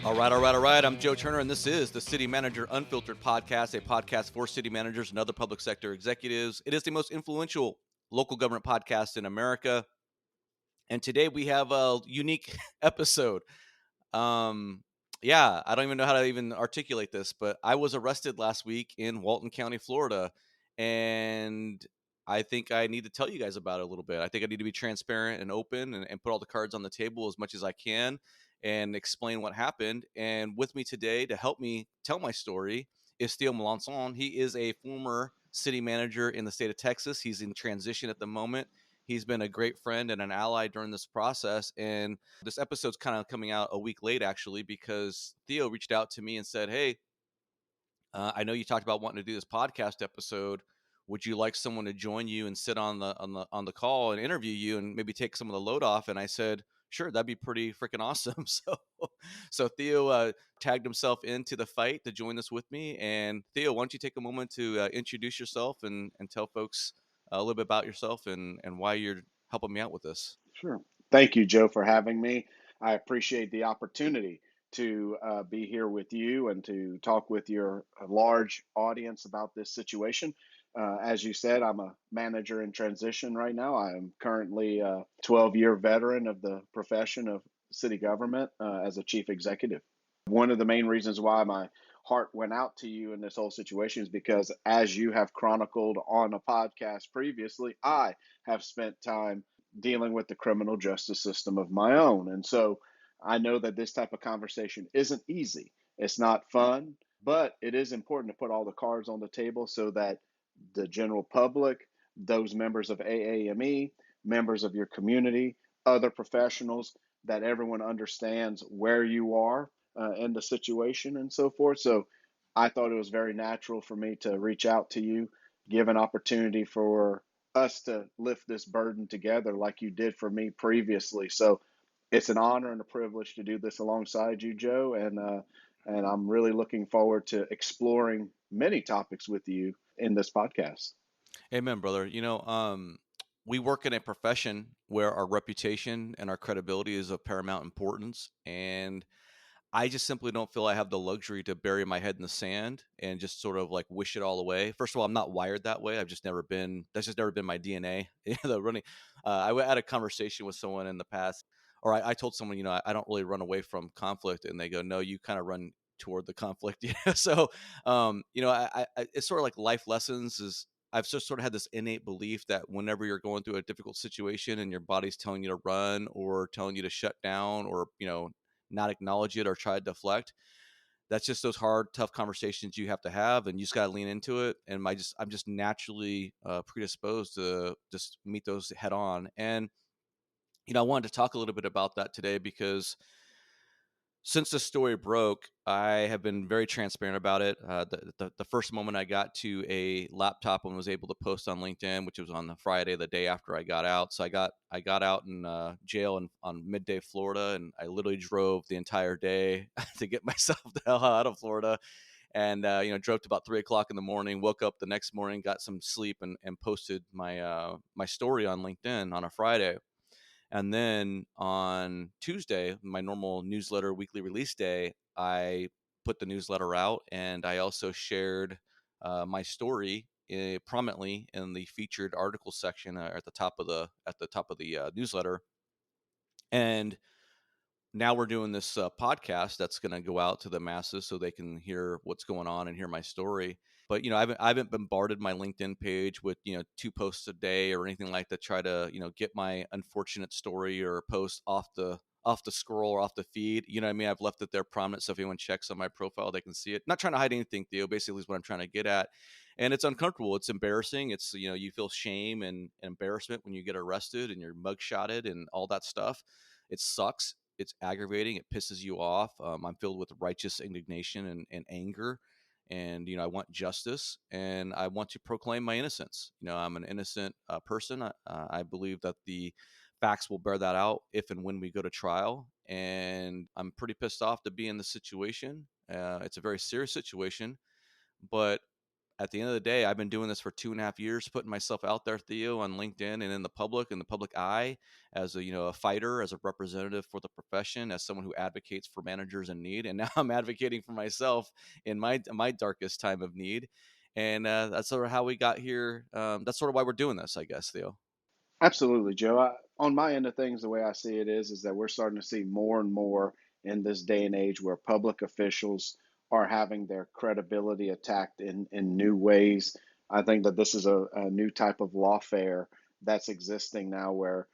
All right. I'm Joe Turner, and this is the City Manager Unfiltered podcast, a podcast for city managers and other public sector executives. It is the most influential local government podcast in America. And today we have a unique episode. Um, I don't even know how to even articulate this, but I was arrested last week in Walton County, Florida, and I think I need to tell you guys about it a little bit. I think I need to be transparent and open and put all the cards on the table as much as I can and explain what happened. And with me today to help me tell my story is Theo Melanson. He is a former city manager in the state of Texas. He's in transition at the moment. He's been a great friend and an ally during this process. And this episode's kind of coming out a week late, actually, because Theo reached out to me and said, "Hey, I know you talked about wanting to do this podcast episode. Would you like someone to join you and sit on the call and interview you and maybe take some of the load off?" And I said, "Sure, that'd be pretty freaking awesome." So Theo tagged himself into the fight to join us with me. And Theo, why don't you take a moment to introduce yourself and tell folks a little bit about yourself and why you're helping me out with this. Sure. Thank you, Joe, for having me. I appreciate the opportunity to be here with you and to talk with your large audience about this situation. As you said, I'm a manager in transition right now. I am currently a 12-year veteran of the profession of city government as a chief executive. One of the main reasons why my heart went out to you in this whole situation is because, as you have chronicled on a podcast previously, I have spent time dealing with the criminal justice system of my own. And so I know that this type of conversation isn't easy. It's not fun, but it is important to put all the cards on the table so that the general public, those members of AAME, members of your community, other professionals, that everyone understands where you are in the situation and so forth. So I thought it was very natural for me to reach out to you, give an opportunity for us to lift this burden together like you did for me previously. So it's an honor and a privilege to do this alongside you, Joe, and I'm really looking forward to exploring many topics with you in this podcast. Amen, brother. We work in a profession where our reputation and our credibility is of paramount importance. And I just simply don't feel I have the luxury to bury my head in the sand and just sort of like wish it all away. First of all, I'm not wired that way. That's just never been my DNA. The running, had a conversation with someone in the past, or I told someone, I don't really run away from conflict. And they go, "No, you kind of run toward the conflict." So, it's sort of like life lessons is, I've just sort of had this innate belief that whenever you're going through a difficult situation and your body's telling you to run or telling you to shut down or, not acknowledge it or try to deflect, that's just those hard, tough conversations you have to have, and you just got to lean into it. And I'm just naturally predisposed to just meet those head on. And I wanted to talk a little bit about that today because since the story broke, I have been very transparent about it. The first moment I got to a laptop and was able to post on LinkedIn, which was on the Friday, the day after I got out. So I got out in jail on midday Florida, and I literally drove the entire day to get myself the hell out of Florida. And drove to about 3 o'clock in the morning. Woke up the next morning, got some sleep, and posted my story on LinkedIn on a Friday. And then on Tuesday, my normal newsletter weekly release day, I put the newsletter out, and I also shared my story prominently in the featured article section at the top of the newsletter. And now we're doing this podcast that's going to go out to the masses so they can hear what's going on and hear my story. But I haven't bombarded my LinkedIn page with 2 posts a day or anything like that. Try to get my unfortunate story or post off the scroll or off the feed. You know what I mean? I've left it there prominent, so if anyone checks on my profile, they can see it. Not trying to hide anything, Theo. Basically, is what I'm trying to get at. And it's uncomfortable. It's embarrassing. It's you feel shame and embarrassment when you get arrested and you're mugshotted and all that stuff. It sucks. It's aggravating. It pisses you off. I'm filled with righteous indignation and anger. And, I want justice and I want to proclaim my innocence. I'm an innocent person. I believe that the facts will bear that out if and when we go to trial. And I'm pretty pissed off to be in this situation. It's a very serious situation, but at the end of the day, I've been doing this for 2.5 years, putting myself out there, Theo, on LinkedIn and in the public eye as a, a fighter, as a representative for the profession, as someone who advocates for managers in need. And now I'm advocating for myself in my darkest time of need. And that's sort of how we got here. That's sort of why we're doing this, I guess, Theo. Absolutely, Joe. On my end of things, the way I see it is that we're starting to see more and more in this day and age where public officials are having their credibility attacked in new ways. I think that this is a new type of lawfare that's existing now, where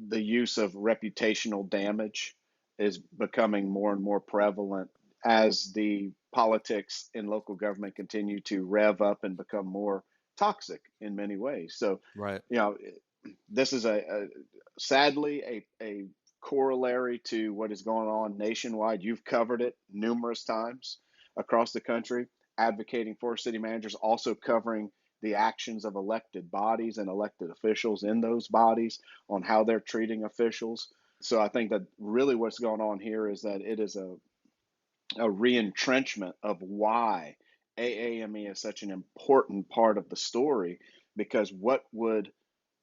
the use of reputational damage is becoming more and more prevalent as the politics in local government continue to rev up and become more toxic in many ways. So, Right. you know, this is a sadly a corollary to what is going on nationwide. You've covered it numerous times across the country, advocating for city managers, also covering the actions of elected bodies and elected officials in those bodies on how they're treating officials. So I think that really what's going on here is that it is a re-entrenchment of why AAME is such an important part of the story. Because what would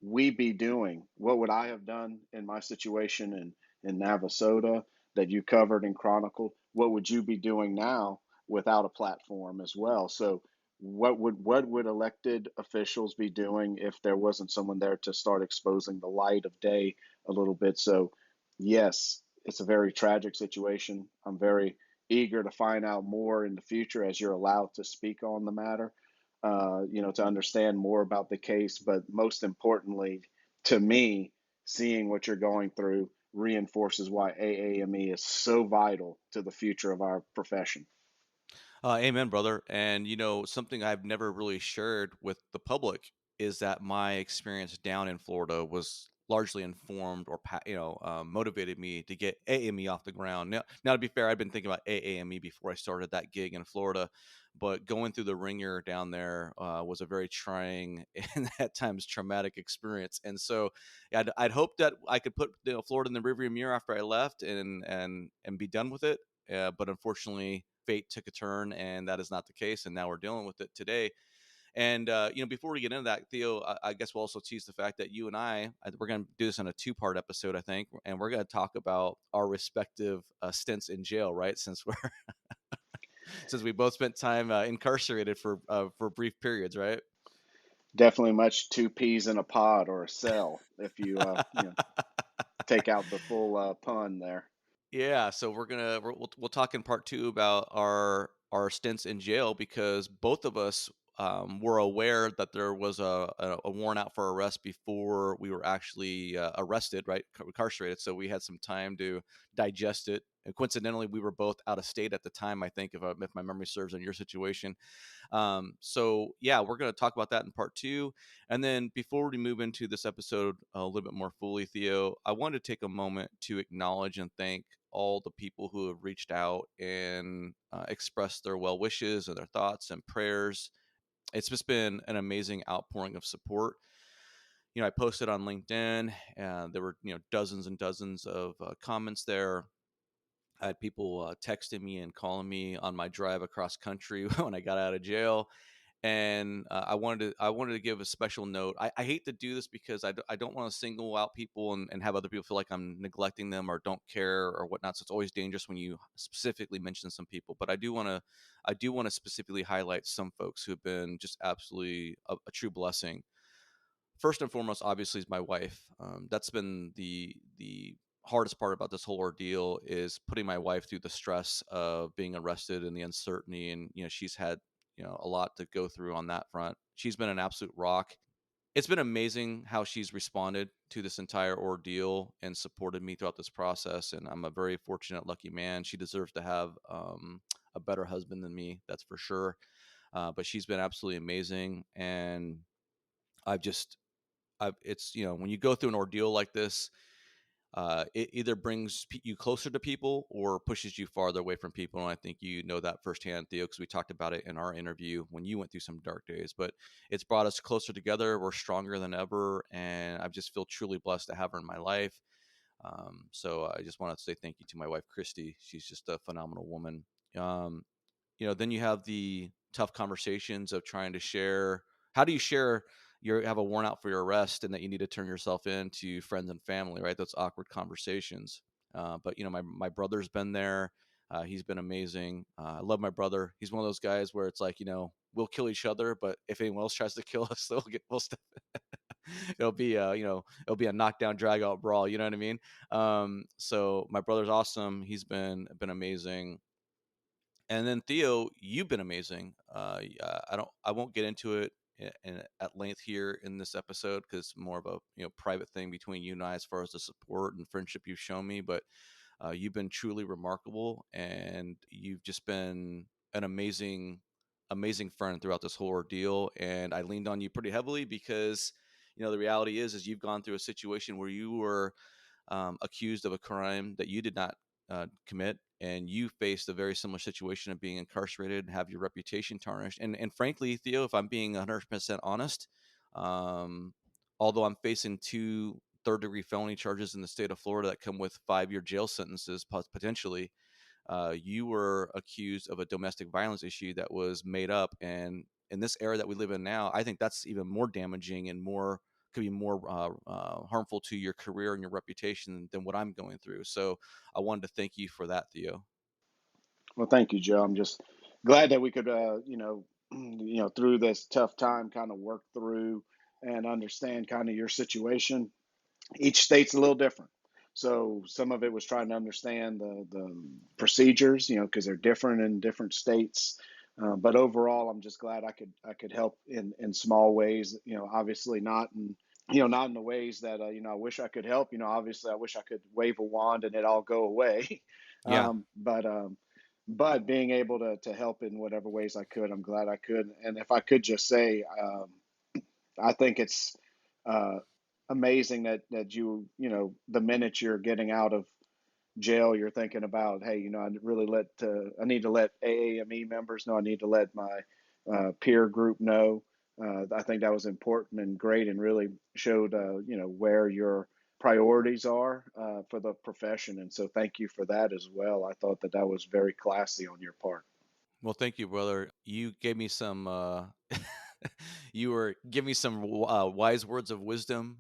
we be doing? What would I have done in my situation in Navasota that you covered and chronicled? What would you be doing now without a platform as well? So what would elected officials be doing if there wasn't someone there to start exposing the light of day a little bit? So yes, it's a very tragic situation. I'm very eager to find out more in the future as you're allowed to speak on the matter, to understand more about the case. But most importantly, to me, seeing what you're going through reinforces why AAME is so vital to the future of our profession. Amen, brother. And something I've never really shared with the public is that my experience down in Florida was largely informed or motivated me to get AAME off the ground. Now to be fair, I'd been thinking about AAME before I started that gig in Florida, but going through the ringer down there was a very trying and at times traumatic experience. And so I'd hoped that I could put Florida in the rearview mirror after I left and be done with it. But unfortunately, fate took a turn, and that is not the case. And now we're dealing with it today. And before we get into that, Theo, I guess we'll also tease the fact that you and we're going to do this in a two-part episode, I think, and we're going to talk about our respective stints in jail, right? Since we're since we both spent time incarcerated for brief periods, right? Definitely much two peas in a pod or a cell, if you take out the full pun there. Yeah, so we'll talk in part two about our stints in jail because both of us were aware that there was a warrant out for arrest before we were actually arrested, right, incarcerated. So we had some time to digest it. And coincidentally, we were both out of state at the time. I think if my memory serves in your situation. So yeah, we're going to talk about that in part two. And then before we move into this episode a little bit more fully, Theo, I wanted to take a moment to acknowledge and thank all the people who have reached out and expressed their well wishes and their thoughts and prayers. It's just been an amazing outpouring of support. I posted on LinkedIn, and there were dozens and dozens of comments there. I had people texting me and calling me on my drive across country when I got out of jail, and I wanted to give a special note. I hate to do this because I don't want to single out people and have other people feel like I'm neglecting them or don't care or whatnot. So it's always dangerous when you specifically mention some people. But I do want to specifically highlight some folks who have been just absolutely a true blessing. First and foremost, obviously, is my wife. That's been the hardest part about this whole ordeal is putting my wife through the stress of being arrested and the uncertainty. And she's had a lot to go through on that front. She's been an absolute rock. It's been amazing how she's responded to this entire ordeal and supported me throughout this process. And I'm a very fortunate, lucky man. She deserves to have a better husband than me, that's for sure. But she's been absolutely amazing, and I've just it's when you go through an ordeal like this, it either brings you closer to people or pushes you farther away from people. And I think you know that firsthand, Theo, because we talked about it in our interview when you went through some dark days. But it's brought us closer together. We're stronger than ever, and I just feel truly blessed to have her in my life. So I just want to say thank you to my wife, Christy. She's just a phenomenal woman. Then you have tough conversations of trying to share. How do you share you have a warrant out for your arrest and that you need to turn yourself in to friends and family, right? Those awkward conversations. But my brother's been there. He's been amazing. I love my brother. He's one of those guys where it's like, we'll kill each other, but if anyone else tries to kill us, we'll step. It'll be it'll be a knockdown drag out brawl. You know what I mean? So my brother's awesome. He's been amazing. And then Theo, you've been amazing. I won't get into it at length here in this episode because it's more of a private thing between you and I as far as the support and friendship you've shown me. But you've been truly remarkable, and you've just been an amazing friend throughout this whole ordeal. And I leaned on you pretty heavily because the reality is you've gone through a situation where you were accused of a crime that you did not commit, and you faced a very similar situation of being incarcerated and have your reputation tarnished. And frankly, Theo, if I'm being 100% honest, um, although I'm facing two third-degree felony charges in the state of Florida that come with 5-year jail sentences potentially, you were accused of a domestic violence issue that was made up. And in this era that we live in now, I think that's even more damaging and more could be more harmful to your career and your reputation than what I'm going through. So I wanted to thank you for that, Theo. Well, thank you, Joe. I'm just glad that we could, through this tough time, kind of work through and understand kind of your situation. Each state's a little different. So some of it was trying to understand the procedures, because they're different in different states. But overall, I'm just glad I could help in small ways. Obviously not in the ways that I wish I could help. Obviously I wish I could wave a wand and it all go away. Yeah. But being able to help in whatever ways I could, I'm glad I could. And if I could just say, I think it's uh, amazing that the minute you're getting out of jail, you're thinking about, hey, I need to let AAME members know. I need to let my peer group know. I think that was important and great, and really showed where your priorities are for the profession. And so, thank you for that as well. I thought that was very classy on your part. Well, thank you, brother. You gave me some. You were giving me some wise words of wisdom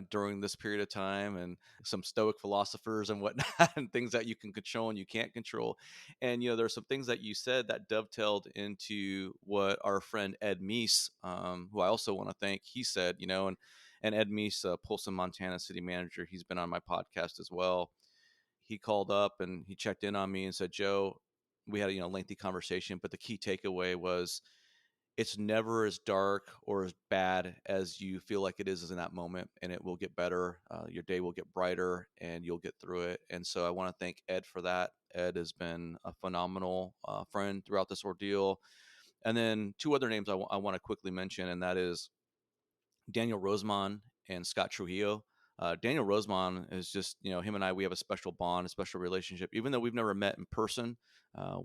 during this period of time, and some Stoic philosophers and whatnot, and things that you can control and you can't control. And there's some things that you said that dovetailed into what our friend Ed Meese, who I also want to thank, he said. And Ed Meese, Polson, Montana city manager, he's been on my podcast as well. He called up and he checked in on me and said, Joe, we had a lengthy conversation, but the key takeaway was it's never as dark or as bad as you feel like it is in that moment, and it will get better. Your day will get brighter and you'll get through it. And so I want to thank Ed for that. Ed has been a phenomenal friend throughout this ordeal. And then two other names I want to quickly mention, and that is Daniel Rosemond and Scott Trujillo. Daniel Rosemond is just, him and I, we have a special bond, a special relationship. Even though we've never met in person,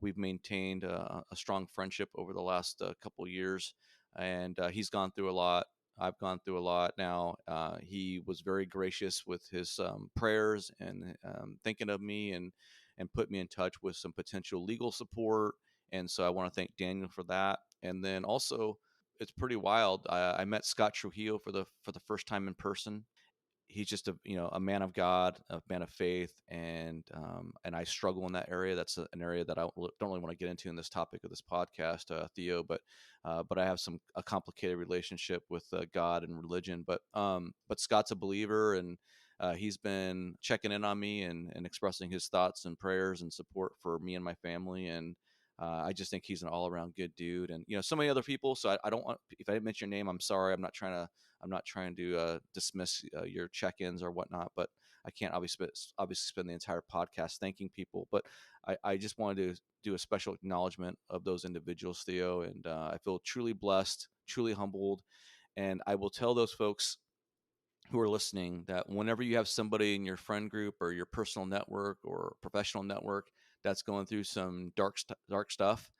we've maintained a strong friendship over the last couple of years. And he's gone through a lot. I've gone through a lot now. He was very gracious with his prayers and thinking of me and put me in touch with some potential legal support. And so I want to thank Daniel for that. And then also, it's pretty wild. I met Scott Trujillo for the first time in person. He's just a man of God, a man of faith, and I struggle in that area. That's an area that I don't really want to get into in this topic of this podcast, Theo. But I have a complicated relationship with God and religion. But Scott's a believer, and he's been checking in on me and expressing his thoughts and prayers and support for me and my family. And I just think he's an all around good dude. And so many other people. So I don't want, if I didn't mention your name, I'm sorry. I'm not trying to dismiss your check-ins or whatnot, but I can't obviously spend the entire podcast thanking people. But I just wanted to do a special acknowledgement of those individuals, Theo, and I feel truly blessed, truly humbled, and I will tell those folks who are listening that whenever you have somebody in your friend group or your personal network or professional network that's going through some dark stuff,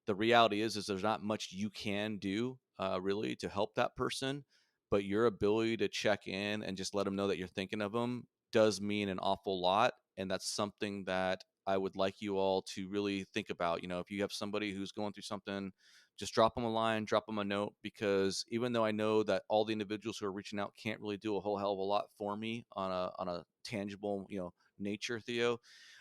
the reality is there's not much you can do really to help that person, but your ability to check in and just let them know that you're thinking of them does mean an awful lot. And that's something that I would like you all to really think about. If you have somebody who's going through something, just drop them a line, drop them a note, because even though I know that all the individuals who are reaching out can't really do a whole hell of a lot for me on a tangible, nature, Theo,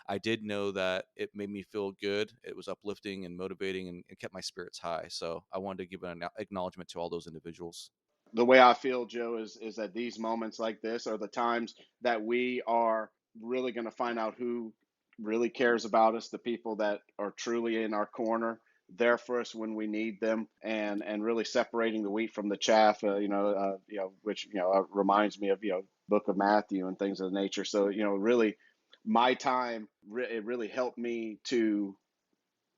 I did know that it made me feel good. It was uplifting and motivating, and kept my spirits high. So I wanted to give an acknowledgement to all those individuals. The way I feel, Joe, is that these moments like this are the times that we are really going to find out who really cares about us, the people that are truly in our corner, there for us when we need them, and really separating the wheat from the chaff. Which reminds me of Book of Matthew and things of the nature. So really, my time it really helped me to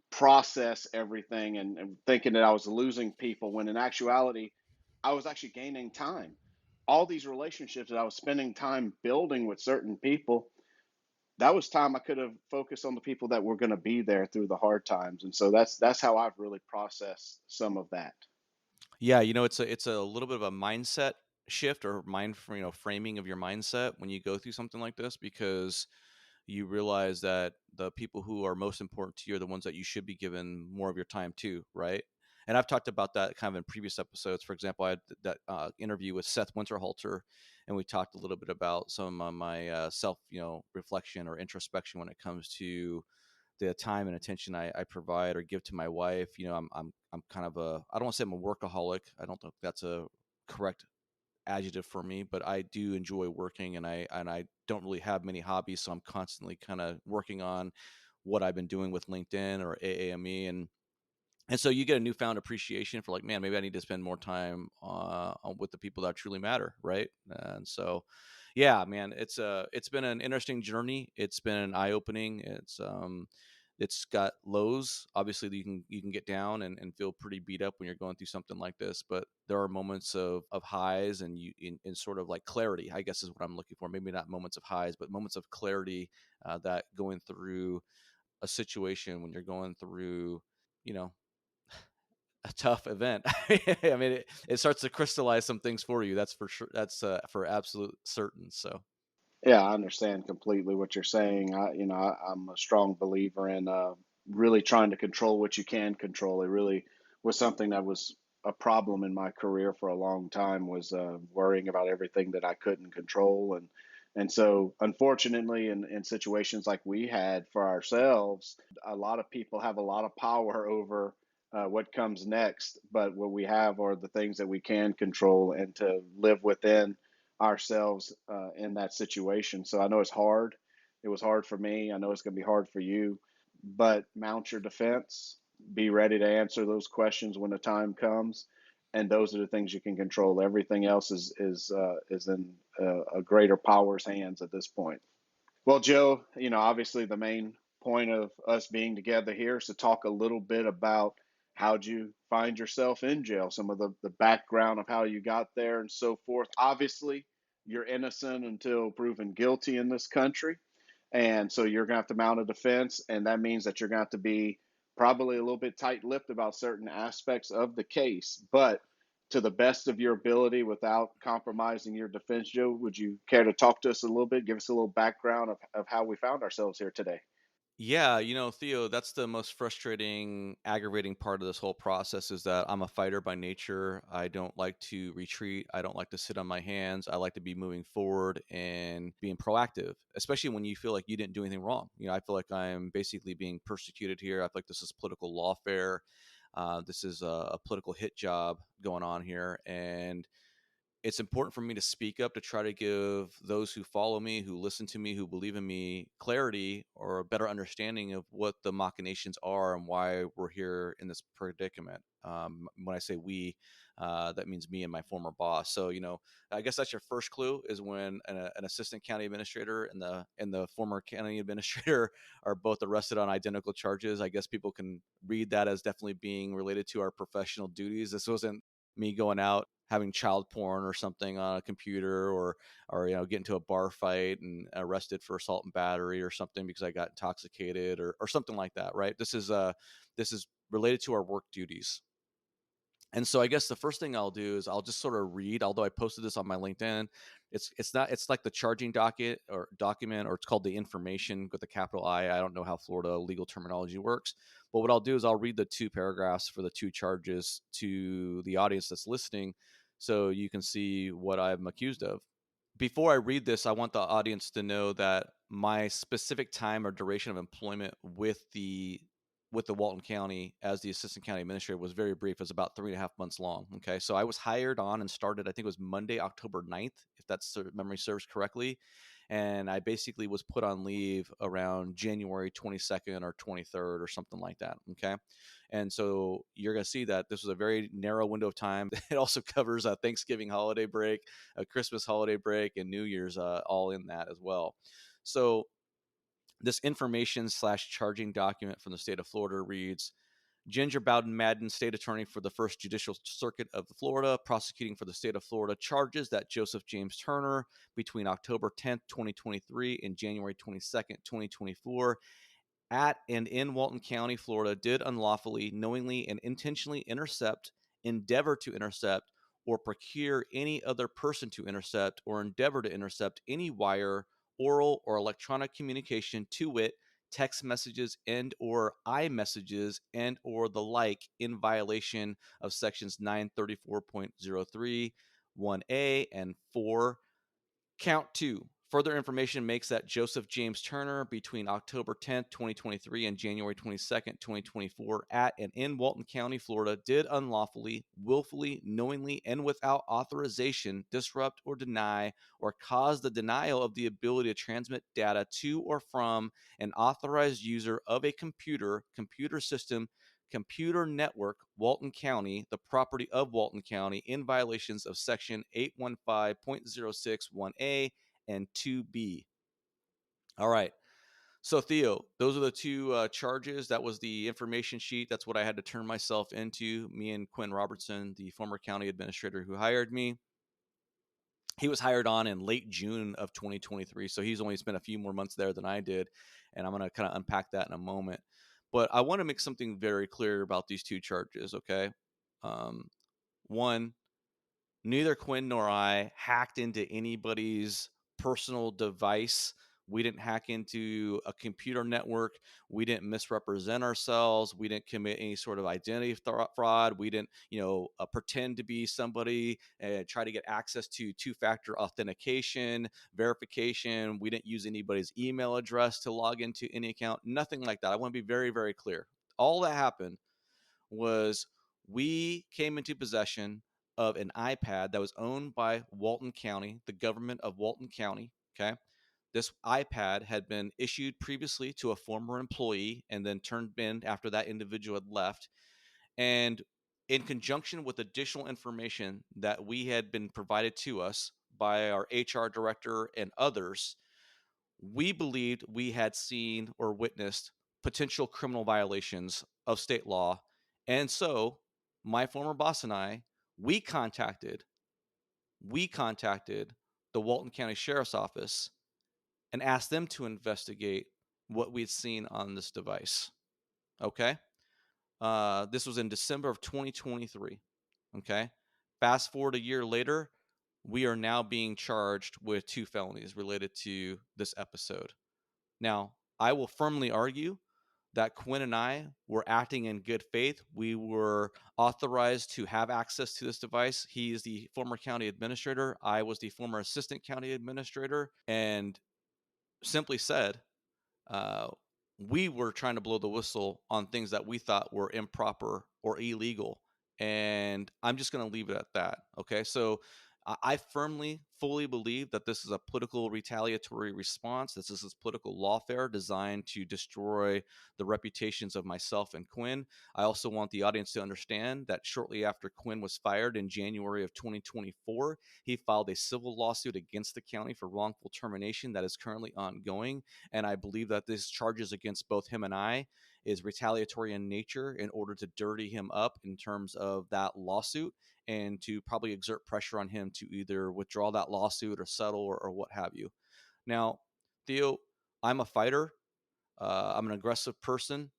process everything, and thinking that I was losing people when in actuality I was actually gaining time. All these relationships that I was spending time building with certain people, that was time I could have focused on the people that were going to be there through the hard times. And so that's how I've really processed some of that. Yeah, it's a little bit of a mindset shift, or framing of your mindset when you go through something like this, because you realize that the people who are most important to you are the ones that you should be giving more of your time to, right? And I've talked about that kind of in previous episodes. For example, I had that interview with Seth Winterhalter, and we talked a little bit about some of my self, reflection or introspection when it comes to the time and attention I provide or give to my wife. I'm kind of I don't want to say I'm a workaholic. I don't think that's a correct adjective for me, but I do enjoy working, and I don't really have many hobbies, so I'm constantly kind of working on what I've been doing with LinkedIn or AAME, and so you get a newfound appreciation for, like, man, maybe I need to spend more time with the people that truly matter, right? And so, yeah, man, it's been an interesting journey. It's been eye opening. It's got lows, obviously, that you can get down and feel pretty beat up when you're going through something like this. But there are moments of highs, and you in sort of like clarity, I guess, is what I'm looking for. Maybe not moments of highs, but moments of clarity, that going through a situation when you're going through, you know a tough event. I mean, it starts to crystallize some things for you. That's for sure. That's for absolute certain. So Yeah, I understand completely what you're saying. I'm a strong believer in really trying to control what you can control. It really was something that was a problem in my career for a long time, was worrying about everything that I couldn't control. And so unfortunately, in situations like we had for ourselves, a lot of people have a lot of power over what comes next. But what we have are the things that we can control, and to live within ourselves in that situation. So I know it's hard. It was hard for me. I know it's going to be hard for you, but mount your defense. Be ready to answer those questions when the time comes, and those are the things you can control. Everything else is in a greater power's hands at this point. Well, Joe, obviously the main point of us being together here is to talk a little bit about how'd you find yourself in jail, some of the background of how you got there and so forth. Obviously, you're innocent until proven guilty in this country. And so you're going to have to mount a defense. And that means that you're going to have to be probably a little bit tight lipped about certain aspects of the case. But to the best of your ability, without compromising your defense, Joe, would you care to talk to us a little bit? Give us a little background of how we found ourselves here today. yeah, Theo, that's the most frustrating, aggravating part of this whole process, is that I'm a fighter by nature. I don't like to retreat. I don't like to sit on my hands. I like to be moving forward and being proactive, especially when you feel like you didn't do anything wrong. I feel like I'm basically being persecuted here. I feel like this is political lawfare. This is a political hit job going on here. And it's important for me to speak up, to try to give those who follow me, who listen to me, who believe in me, clarity or a better understanding of what the machinations are and why we're here in this predicament. When I say we, that means me and my former boss. So, I guess that's your first clue, is when an assistant county administrator and the former county administrator are both arrested on identical charges. I guess people can read that as definitely being related to our professional duties. This wasn't me going out having child porn or something on a computer, or get into a bar fight and arrested for assault and battery or something because I got intoxicated, or something like that, right? This is related to our work duties. And so I guess the first thing I'll do is I'll just sort of read, although I posted this on my LinkedIn. It's not it's like the charging docket or document, or it's called the information with a capital I. I don't know how Florida legal terminology works, but what I'll do is I'll read the two paragraphs for the two charges to the audience that's listening, so you can see what I'm accused of. Before I read this, I want the audience to know that my specific time or duration of employment with the Walton County as the assistant county administrator was very brief. It was about 3.5 months long. Okay. So I was hired on and started, I think it was Monday, October 9th, if that's memory serves correctly. And I basically was put on leave around January 22nd or 23rd or something like that. Okay. And so you're going to see that this was a very narrow window of time. It also covers a Thanksgiving holiday break, a Christmas holiday break, and New Year's all in that as well. So this information slash charging document from the state of Florida reads: Ginger Bowden Madden, state attorney for the First Judicial Circuit of Florida, prosecuting for the state of Florida, charges that Joseph James Turner, between October 10th, 2023 and January 22nd, 2024, at and in Walton County, Florida, did unlawfully, knowingly, and intentionally intercept, endeavor to intercept, or procure any other person to intercept or endeavor to intercept any wire, oral, or electronic communication, to wit, text messages and or iMessages and or the like, in violation of sections 934.03, 1A, and 4. Count two. Further information makes that Joseph James Turner, between October 10th, 2023 and January 22nd, 2024, at and in Walton County, Florida, did unlawfully, willfully, knowingly, and without authorization disrupt or deny or cause the denial of the ability to transmit data to or from an authorized user of a computer system, computer network, Walton County, the property of Walton County, in violations of section 815.061A and 2B. All right. So, Theo, those are the two charges. That was the information sheet. That's what I had to turn myself into. Me and Quinn Robertson, the former county administrator who hired me. He was hired on in late June of 2023. So he's only spent a few more months there than I did. And I'm going to kind of unpack that in a moment. But I want to make something very clear about these two charges. Okay. Um, One, neither Quinn nor I hacked into anybody's personal device. We didn't hack into a computer network. We didn't misrepresent ourselves. We didn't commit any sort of identity fraud. We didn't, pretend to be somebody and try to get access to two-factor authentication, verification. We didn't use anybody's email address to log into any account. Nothing like that. I want to be very, very clear. All that happened was we came into possession of an iPad that was owned by Walton County, the government of Walton County. Okay. This iPad had been issued previously to a former employee and then turned in after that individual had left. And in conjunction with additional information that we had been provided to us by our HR director and others, we believed we had seen or witnessed potential criminal violations of state law. And so my former boss and I, we contacted, we contacted the Walton County Sheriff's Office and asked them to investigate what we'd seen on this device. Okay. This was in December of 2023. Okay. Fast forward a year later, we are now being charged with two felonies related to this episode. Now, I will firmly argue that Quinn and I were acting in good faith. We were authorized to have access to this device. He is the former county administrator. I was the former assistant county administrator. And simply said, uh, we were trying to blow the whistle on things that we thought were improper or illegal. And I'm just going to leave it at that. Okay. So I firmly, fully believe that this is a political retaliatory response. This is political lawfare designed to destroy the reputations of myself and Quinn. I also want the audience to understand that shortly after Quinn was fired in January of 2024, he filed a civil lawsuit against the county for wrongful termination that is currently ongoing. And I believe that this charges against both him and I is retaliatory in nature in order to dirty him up in terms of that lawsuit and to probably exert pressure on him to either withdraw that lawsuit or settle or what have you. Now, Theo, I'm a fighter. I'm an aggressive person.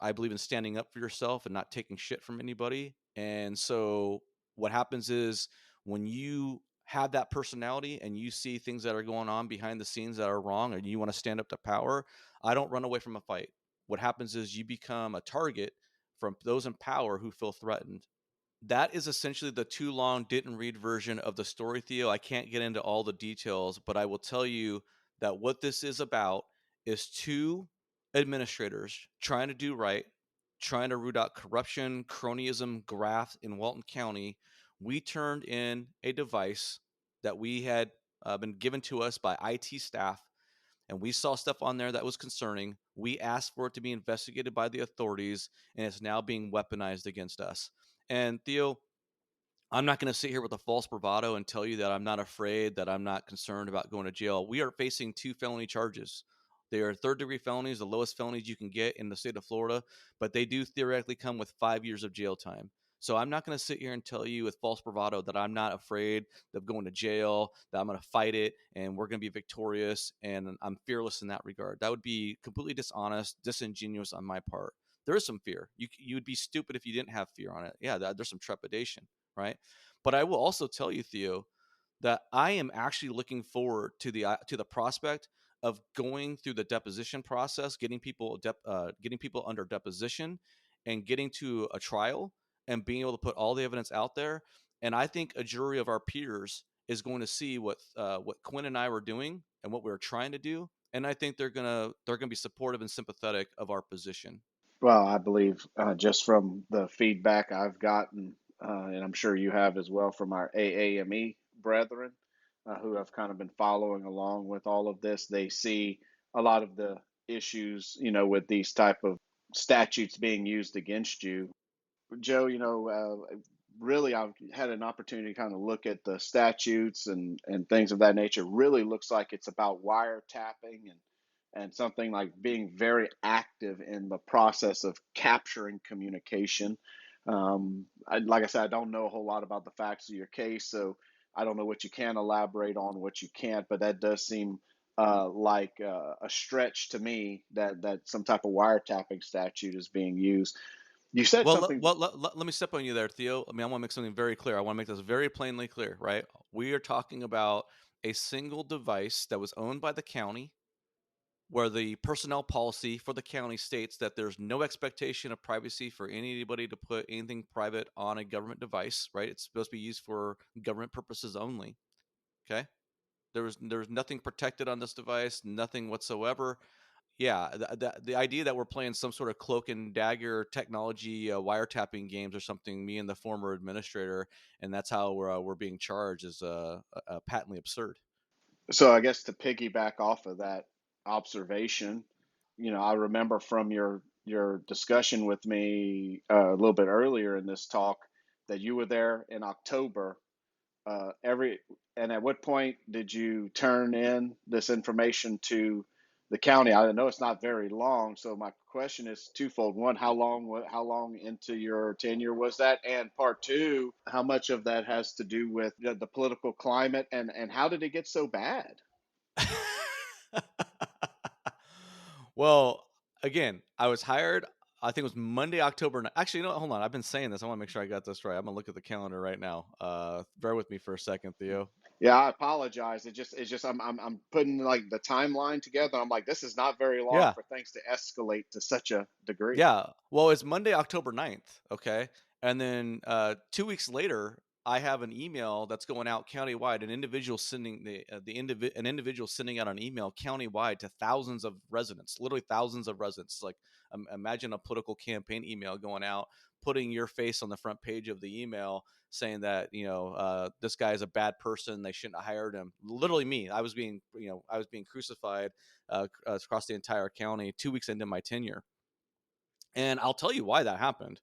I believe in standing up for yourself and not taking shit from anybody. And so what happens is when you have that personality and you see things that are going on behind the scenes that are wrong and you want to stand up to power, I don't run away from a fight. What happens is you become a target from those in power who feel threatened. That is essentially the too long didn't read version of the story, Theo. I can't get into all the details, but I will tell you that what this is about is two administrators trying to do right, trying to root out corruption, cronyism, graft in Walton County. We turned in a device that we had been given to us by IT staff, and we saw stuff on there that was concerning. We asked for it to be investigated by the authorities, and it's now being weaponized against us. And Theo, I'm not going to sit here with a false bravado and tell you that I'm not afraid, that I'm not concerned about going to jail. We are facing two felony charges. They are third degree felonies, the lowest felonies you can get in the state of Florida, but they do theoretically come with 5 years of jail time. So I'm not going to sit here and tell you with false bravado that I'm not afraid of going to jail, that I'm going to fight it and we're going to be victorious and I'm fearless in that regard. That would be completely dishonest, disingenuous on my part. There is some fear. You would be stupid if you didn't have fear on it. Yeah, there's some trepidation, right? But I will also tell you, Theo, that I am actually looking forward to the prospect of going through the deposition process, getting people under deposition, and getting to a trial and being able to put all the evidence out there. And I think a jury of our peers is going to see what Quinn and I were doing and what we were trying to do, and I think they're gonna be supportive and sympathetic of our position. Well, I believe just from the feedback I've gotten, and I'm sure you have as well from our AAME brethren who have kind of been following along with all of this, they see a lot of the issues, with these type of statutes being used against you. Joe, really, I've had an opportunity to kind of look at the statutes and things of that nature. Really looks like it's about wiretapping and something like being very active in the process of capturing communication. Like I said, I don't know a whole lot about the facts of your case, so I don't know what you can elaborate on, what you can't. But that does seem like a stretch to me that some type of wiretapping statute is being used. You said something. Let me step on you there, Theo. I mean, I want to make something very clear. I want to make this very plainly clear, right? We are talking about a single device that was owned by the county, where the personnel policy for the county states that there's no expectation of privacy for anybody to put anything private on a government device, right? It's supposed to be used for government purposes only. Okay. There was nothing protected on this device, nothing whatsoever. Yeah, the idea that we're playing some sort of cloak and dagger technology wiretapping games or something, me and the former administrator, and that's how we're being charged is patently absurd. So I guess to piggyback off of that observation, I remember from your discussion with me a little bit earlier in this talk that you were there in October. Every and at what point did you turn in this information to the county? I know it's not very long, so my question is twofold. One, how long into your tenure was that? And part two, how much of that has to do with the political climate and how did it get so bad? Well, again, I was hired. I think it was Monday, October. Actually, hold on. I've been saying this. I want to make sure I got this right. I'm gonna look at the calendar right now. Bear with me for a second, Theo. Yeah, I apologize. It's just I'm putting like the timeline together. I'm like, this is not very long Yeah, for things to escalate to such a degree. yeah. Well, it's Monday, October 9th. Okay. And then 2 weeks later, I have an email that's going out countywide. An individual sending out an email countywide to thousands of residents, literally thousands of residents. Like imagine a political campaign email going out, putting your face on the front page of the email, saying that this guy is a bad person. They shouldn't have hired him. Literally me. I was being crucified across the entire county 2 weeks into my tenure. And I'll tell you why that happened.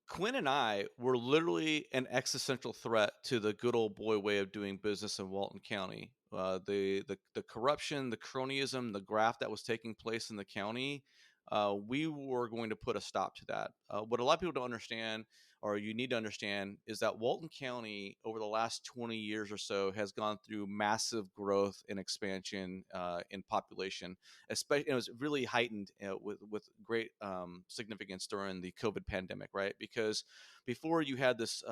Quinn and I were literally an existential threat to the good old boy way of doing business in Walton County. The corruption, the cronyism, the graft that was taking place in the county we were going to put a stop to that. What a lot of people don't understand, or you need to understand, is that Walton County over the last 20 years or so has gone through massive growth and expansion in population. Especially, it was really heightened with great significance during the COVID pandemic, right? Because before you had this,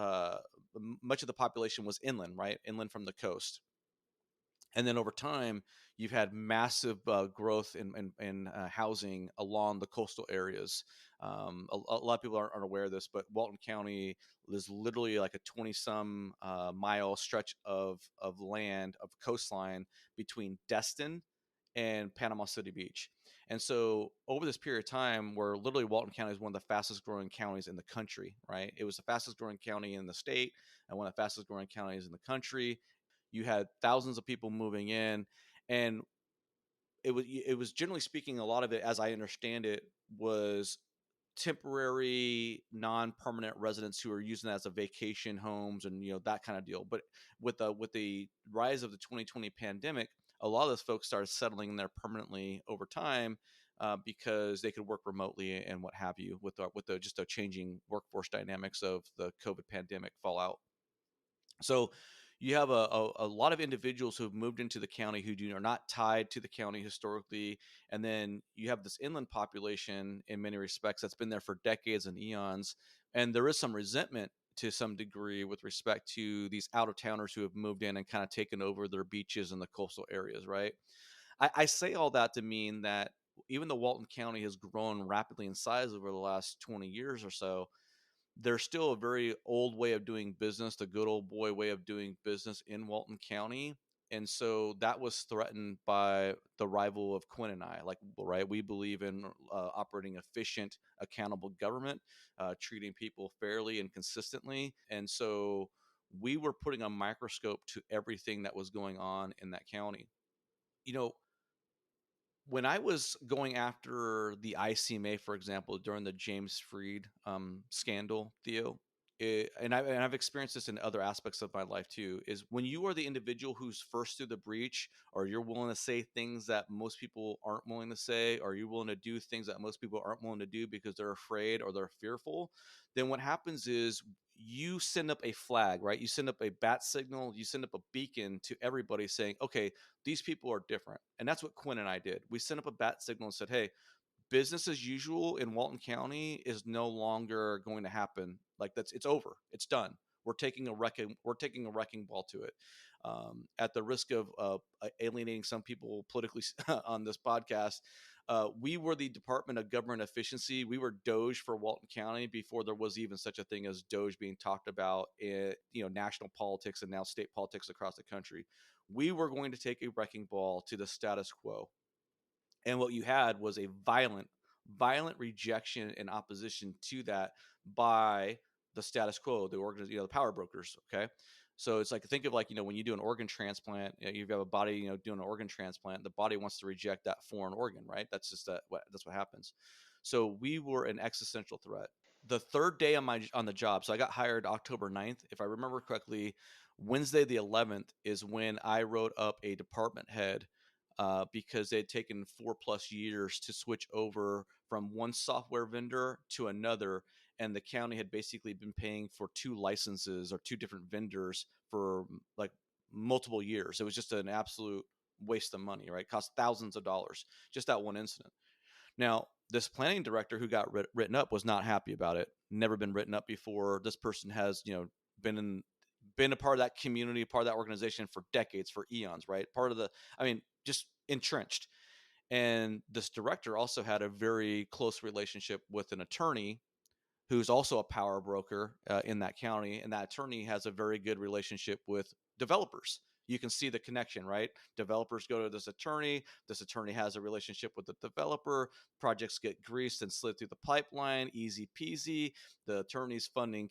much of the population was inland, right, inland from the coast, and then over time you've had massive growth in housing along the coastal areas. A lot of people aren't aware of this, but Walton County is literally like a 20 some mile stretch of land, of coastline, between Destin and Panama City Beach. And so over this period of time, where literally Walton County is one of the fastest growing counties in the country, right? It was the fastest growing county in the state and one of the fastest growing counties in the country. You had thousands of people moving in, and it was generally speaking, a lot of it, as I understand it, was temporary non-permanent residents who are using that as a vacation homes, and that kind of deal. But with the rise of the 2020 pandemic, a lot of those folks started settling in there permanently over time, because they could work remotely and what have you, with the just the changing workforce dynamics of the COVID pandemic fallout. So you have a lot of individuals who have moved into the county are not tied to the county historically. And then you have this inland population in many respects that's been there for decades and eons. And there is some resentment to some degree with respect to these out of towners who have moved in and kind of taken over their beaches and the coastal areas, right? I say all that to mean that even though Walton County has grown rapidly in size over the last 20 years or so, there's still a very old way of doing business, the good old boy way of doing business in Walton County. And so that was threatened by the rival of Quinn and I. Like, right, we believe in operating efficient, accountable government, treating people fairly and consistently. And so we were putting a microscope to everything that was going on in that county. You know, when I was going after the ICMA, for example, during the James Freed scandal, Theo, and I've experienced this in other aspects of my life too, is when you are the individual who's first through the breach, or you're willing to say things that most people aren't willing to say, or you're willing to do things that most people aren't willing to do because they're afraid or they're fearful, then what happens is you send up a flag, right? You send up a bat signal, you send up a beacon to everybody saying, okay, these people are different. And that's what Quinn and I did. We sent up a bat signal and said, hey, business as usual in Walton County is no longer going to happen. Like, it's over. It's done. We're taking a wrecking ball to it. At the risk of alienating some people politically on this podcast, we were the Department of Government Efficiency. We were Doge for Walton County before there was even such a thing as Doge being talked about in national politics and now state politics across the country. We were going to take a wrecking ball to the status quo, and what you had was a violent rejection and opposition to that by the status quo, the the power brokers. Okay, so it's like, think of, like, when you do an organ transplant, you have a body, doing an organ transplant, the body wants to reject that foreign organ, right? That's just that's what happens. So we were an existential threat. The third day on the job, so I got hired October 9th, if I remember correctly. Wednesday the 11th is when I wrote up a department head, because they had taken 4+ years to switch over from one software vendor to another, and the county had basically been paying for two licenses or two different vendors for like multiple years. It was just an absolute waste of money, right? It cost thousands of dollars, just that one incident. Now, this planning director who got written up was not happy about it. Never been written up before. This person has, been in been a part of that community, part of that organization for decades, for eons, right? Part of the, I mean, just entrenched. And this director also had a very close relationship with an attorney who's also a power broker in that county, and that attorney has a very good relationship with developers. You can see the connection, right? Developers go to this attorney. This attorney has a relationship with the developer. Projects get greased and slid through the pipeline, easy peasy. The attorney's funding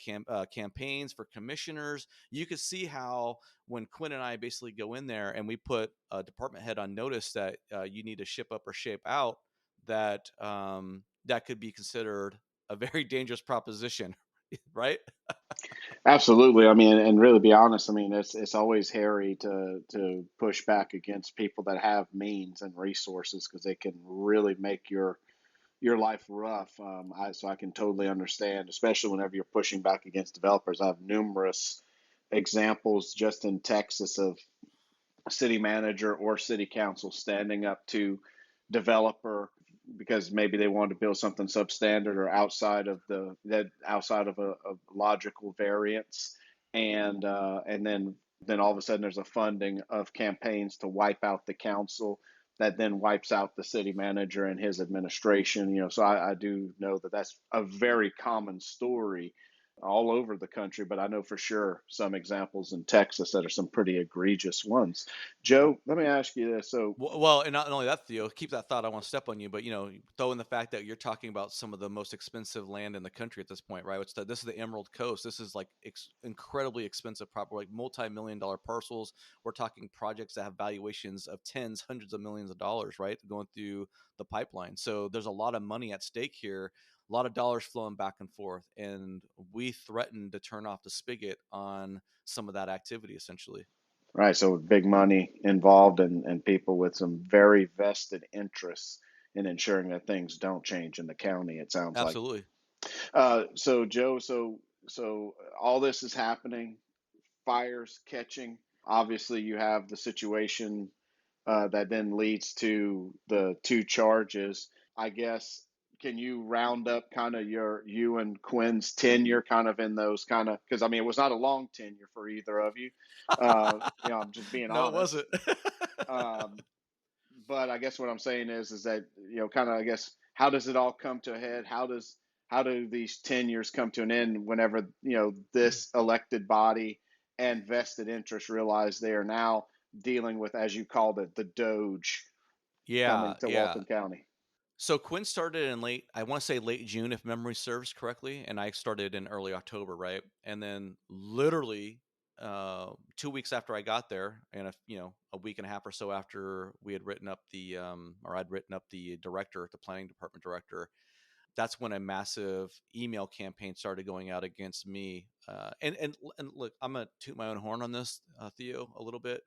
campaigns for commissioners. You can see how, when Quinn and I basically go in there and we put a department head on notice that you need to ship up or shape out, that could be considered a very dangerous proposition, right? Absolutely. I mean, and really be honest, I mean, it's always hairy to push back against people that have means and resources, because they can really make your life rough. So I can totally understand, especially whenever you're pushing back against developers. I have numerous examples just in Texas of city manager or city council standing up to developer because maybe they wanted to build something substandard or outside of a logical variance, and then all of a sudden there's a funding of campaigns to wipe out the council that then wipes out the city manager and his administration. So I do know that that's a very common story all over the country, but I know for sure some examples in Texas that are some pretty egregious ones. Joe, let me ask you this. So, Well, and not only that, Theo, keep that thought. I want to step on you, but throw in the fact that you're talking about some of the most expensive land in the country at this point, right? This is the Emerald Coast. This is like incredibly expensive property, like multi-million-dollar parcels. We're talking projects that have valuations of tens, hundreds of millions of dollars, right, going through the pipeline. So there's a lot of money at stake here, a lot of dollars flowing back and forth, and we threatened to turn off the spigot on some of that activity, essentially. right, so big money involved and people with some very vested interests in ensuring that things don't change in the county, it sounds like. Absolutely. So Joe, so all this is happening, fires catching. Obviously, you have the situation that then leads to the two charges. I guess, can you round up kind of you and Quinn's tenure kind of in those kind of, because I mean it was not a long tenure for either of you. I'm just being No, it wasn't. honest. Um, but I guess what I'm saying is that kind of, I guess, how does it all come to a head? How do these tenures come to an end whenever this elected body and vested interests realize they are now dealing with, as you called it, the Doge Yeah, coming to yeah. Walton County? So Quinn started in I want to say late June, if memory serves correctly, and I started in early October, right? And then literally 2 weeks after I got there, and a week and a half or so after we had written up or I'd written up the director, the planning department director, that's when a massive email campaign started going out against me. And look, I'm gonna toot my own horn on this, Theo, a little bit.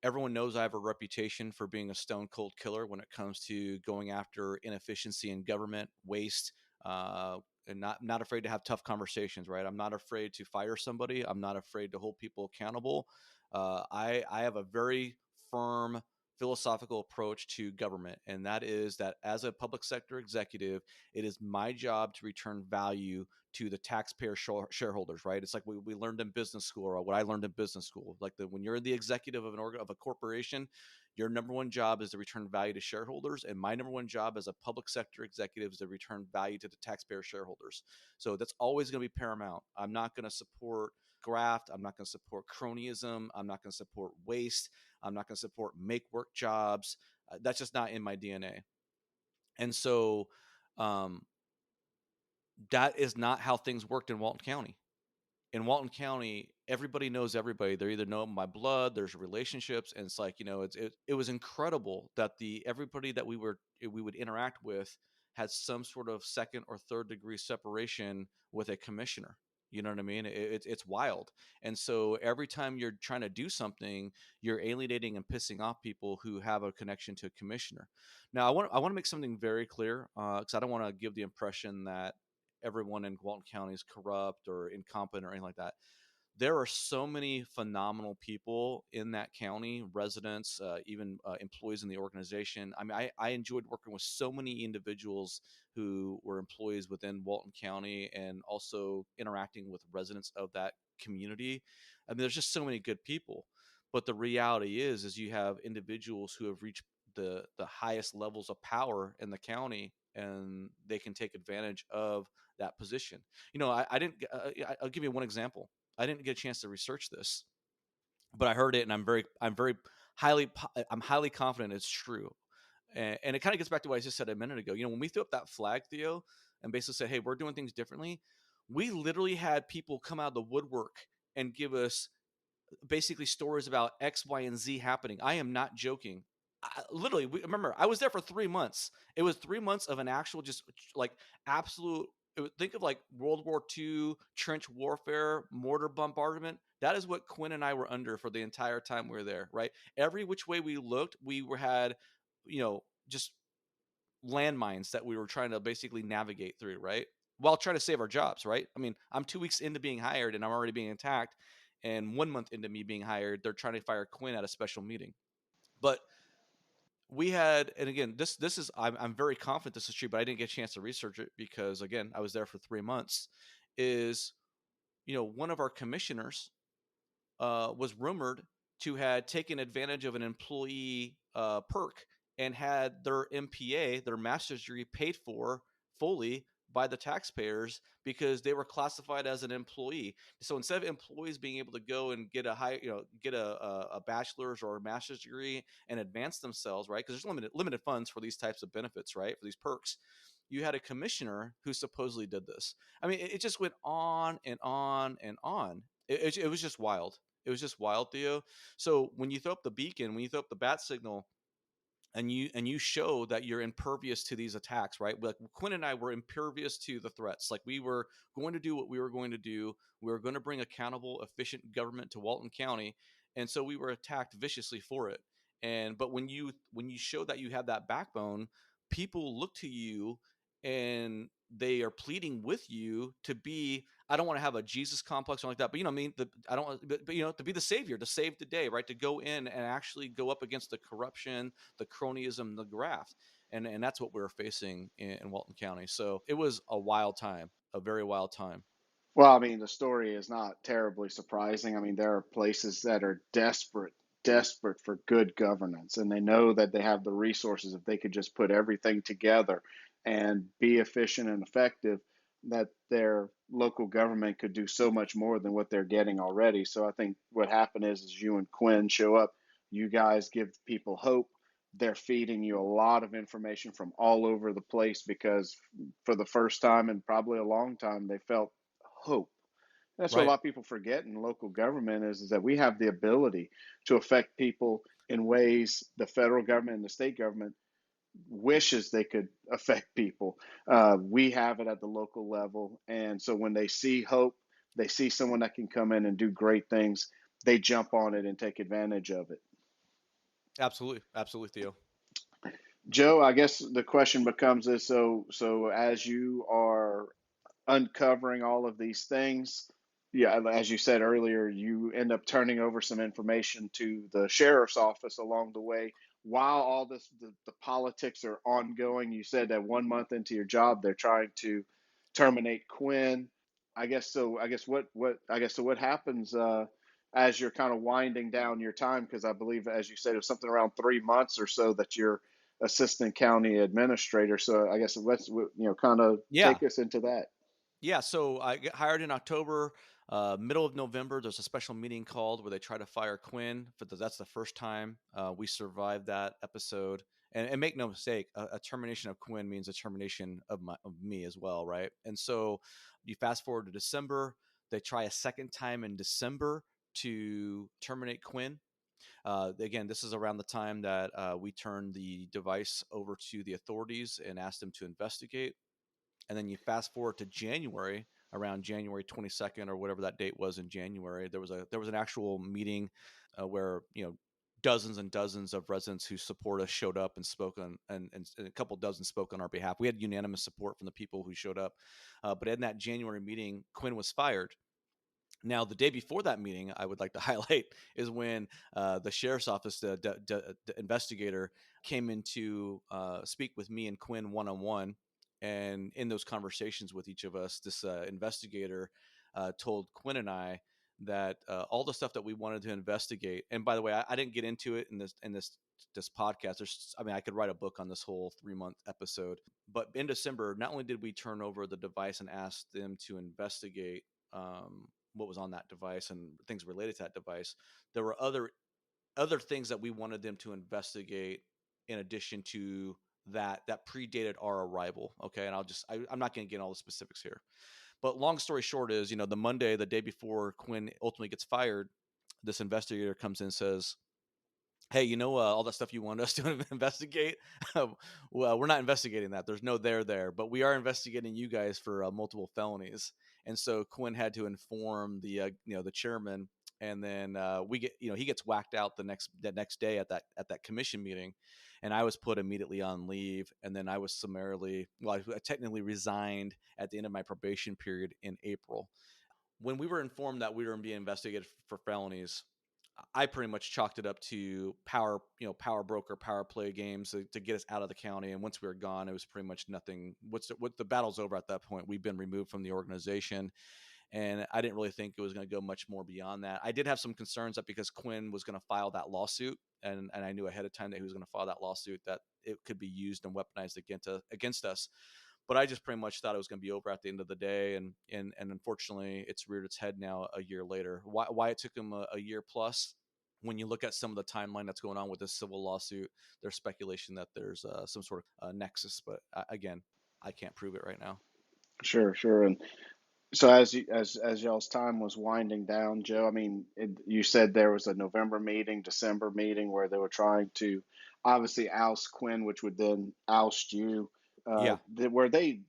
Everyone knows I have a reputation for being a stone cold killer when it comes to going after inefficiency in government, waste, and not afraid to have tough conversations. Right? I'm not afraid to fire somebody. I'm not afraid to hold people accountable. I have a very firm philosophical approach to government, and that is that as a public sector executive, it is my job to return value to the taxpayer shareholders, right? It's like we learned in business school, or what I learned in business school. Like when you're the executive of of a corporation, your number one job is to return value to shareholders, and my number one job as a public sector executive is to return value to the taxpayer shareholders. So that's always going to be paramount. I'm not going to support graft. I'm not going to support cronyism. I'm not going to support waste. I'm not going to support make work jobs. That's just not in my DNA. And so, um, that is not how things worked in Walton County. In Walton County, everybody knows everybody. They either know my blood, there's relationships, and it's like, it was incredible that the everybody that we would interact with had some sort of second or third degree separation with a commissioner. You know what I mean? It's wild. And so every time you're trying to do something, you're alienating and pissing off people who have a connection to a commissioner. Now, I want to make something very clear, because I don't want to give the impression that everyone in Walton County is corrupt or incompetent or anything like that. There are so many phenomenal people in that county, residents, even employees in the organization. I mean, I enjoyed working with so many individuals who were employees within Walton County and also interacting with residents of that community. I mean, there's just so many good people. But the reality is you have individuals who have reached the highest levels of power in the county, and they can take advantage of that position. I didn't. I'll give you one example. I didn't get a chance to research this, but I heard it, and I'm highly confident it's true. And it kind of gets back to what I just said a minute ago. When we threw up that flag, Theo, and basically said, "Hey, we're doing things differently," we literally had people come out of the woodwork and give us basically stories about X, Y, and Z happening. I am not joking. Literally, remember, I was there for 3 months. It was 3 months of an actual, just like absolute. Think of like World War II trench warfare, mortar bombardment. That is what Quinn and I were under for the entire time we were there. Right, every which way we looked, we had, just landmines that we were trying to basically navigate through, right? While trying to save our jobs, right? I mean, I'm 2 weeks into being hired and I'm already being attacked. And 1 month into me being hired, they're trying to fire Quinn at a special meeting. But we had, and again, this is I'm very confident this is true, but I didn't get a chance to research it because again, I was there for 3 months. Is one of our commissioners was rumored to had taken advantage of an employee perk and had their MPA, their master's degree, paid for fully by the taxpayers because they were classified as an employee. So instead of employees being able to go and get a get a bachelor's or a master's degree and advance themselves, right? Because there's limited funds for these types of benefits, right? For these perks. You had a commissioner who supposedly did this. I mean, it just went on and on and on. It was just wild. It was just wild, Theo. So when you throw up the beacon, when you throw up the bat signal, and you show that you're impervious to these attacks, right? Like Quinn and I were impervious to the threats. Like we were going to do what we were going to do. We were going to bring accountable, efficient government to Walton County, and so we were attacked viciously for it. And but when you show that you have that backbone, people look to you and they are pleading with you to be. I don't want to have a Jesus complex or like that, but I mean, I don't, but to be the savior, to save the day, right? To go in and actually go up against the corruption, the cronyism, the graft, and that's what we were facing in Walton County. So it was a wild time, a very wild time. Well, I mean, the story is not terribly surprising. I mean, there are places that are desperate, desperate for good governance, and they know that they have the resources if they could just put everything together and be efficient and effective, that their local government could do so much more than what they're getting already. So I think what happened is you and Quinn show up, you guys give people hope. They're feeding you a lot of information from all over the place because for the first time in probably a long time, they felt hope. That's what a Right. lot of people forget in local government is that we have the ability to affect people in ways the federal government and the state government wishes they could affect people. We have it at the local level. And so when they see hope, they see someone that can come in and do great things, they jump on it and take advantage of it. Absolutely, absolutely, Theo. Joe, I guess the question becomes this, so as you are uncovering all of these things. Yeah, as you said earlier, you end up turning over some information to the sheriff's office along the way. While all this, the politics are ongoing, you said that 1 month into your job, they're trying to terminate Quinn. I guess so. What happens as you're kind of winding down your time? Because I believe, as you said, it was something around 3 months or so that you're assistant county administrator. So I guess let's kind of Yeah, take us into that. yeah. So I get hired in October. Middle of November, there's a special meeting called where they try to fire Quinn. That's the first time we survived that episode. And make no mistake, a termination of Quinn means a termination of me as well, right? And so you fast forward to December. They try a second time in December to terminate Quinn. Again, this is around the time that we turned the device over to the authorities and asked them to investigate. And then you fast forward to January, around January 22nd or whatever that date was in January. There was an actual meeting where dozens and dozens of residents who support us showed up and spoke on, and a couple dozen spoke on our behalf. We had unanimous support from the people who showed up. But in that January meeting, Quinn was fired. Now, the day before that meeting, I would like to highlight is when the sheriff's office, the investigator, came in to speak with me and Quinn one on one. And in those conversations with each of us, this investigator told Quinn and I that all the stuff that we wanted to investigate. And by the way, I didn't get into it in this podcast. I mean, I could write a book on this whole 3 month episode. But in December, not only did we turn over the device and ask them to investigate what was on that device and things related to that device, there were other things that we wanted them to investigate in addition to that predated our arrival. Okay, and I'm not going to get into all the specifics here, but long story short is, the Monday, the day before Quinn ultimately gets fired, this investigator comes in and says, hey, all that stuff you want us to investigate? Well, we're not investigating that. There's no there, but we are investigating you guys for multiple felonies. And so Quinn had to inform the chairman And then we get, he gets whacked out the next day at that commission meeting, and I was put immediately on leave, and then I was summarily, well, I technically resigned at the end of my probation period in April. When we were informed that we were being investigated for felonies, I pretty much chalked it up to power broker, power play games to get us out of the county. And once we were gone, it was pretty much nothing. What the battle's over at that point. We've been removed from the organization, and I didn't really think it was going to go much more beyond that. I did have some concerns that because Quinn was going to file that lawsuit, and I knew ahead of time that he was going to file that lawsuit, that it could be used and weaponized against us. But I just pretty much thought it was going to be over at the end of the day, and unfortunately, it's reared its head now a year later. Why it took him a year plus? When you look at some of the timeline that's going on with this civil lawsuit, there's speculation that there's some sort of nexus, but again, I can't prove it right now. Sure, sure. And so as y'all's time was winding down, Joe, I mean, you said there was a November meeting, December meeting where they were trying to obviously oust Quinn, which would then oust you. Yeah. Were they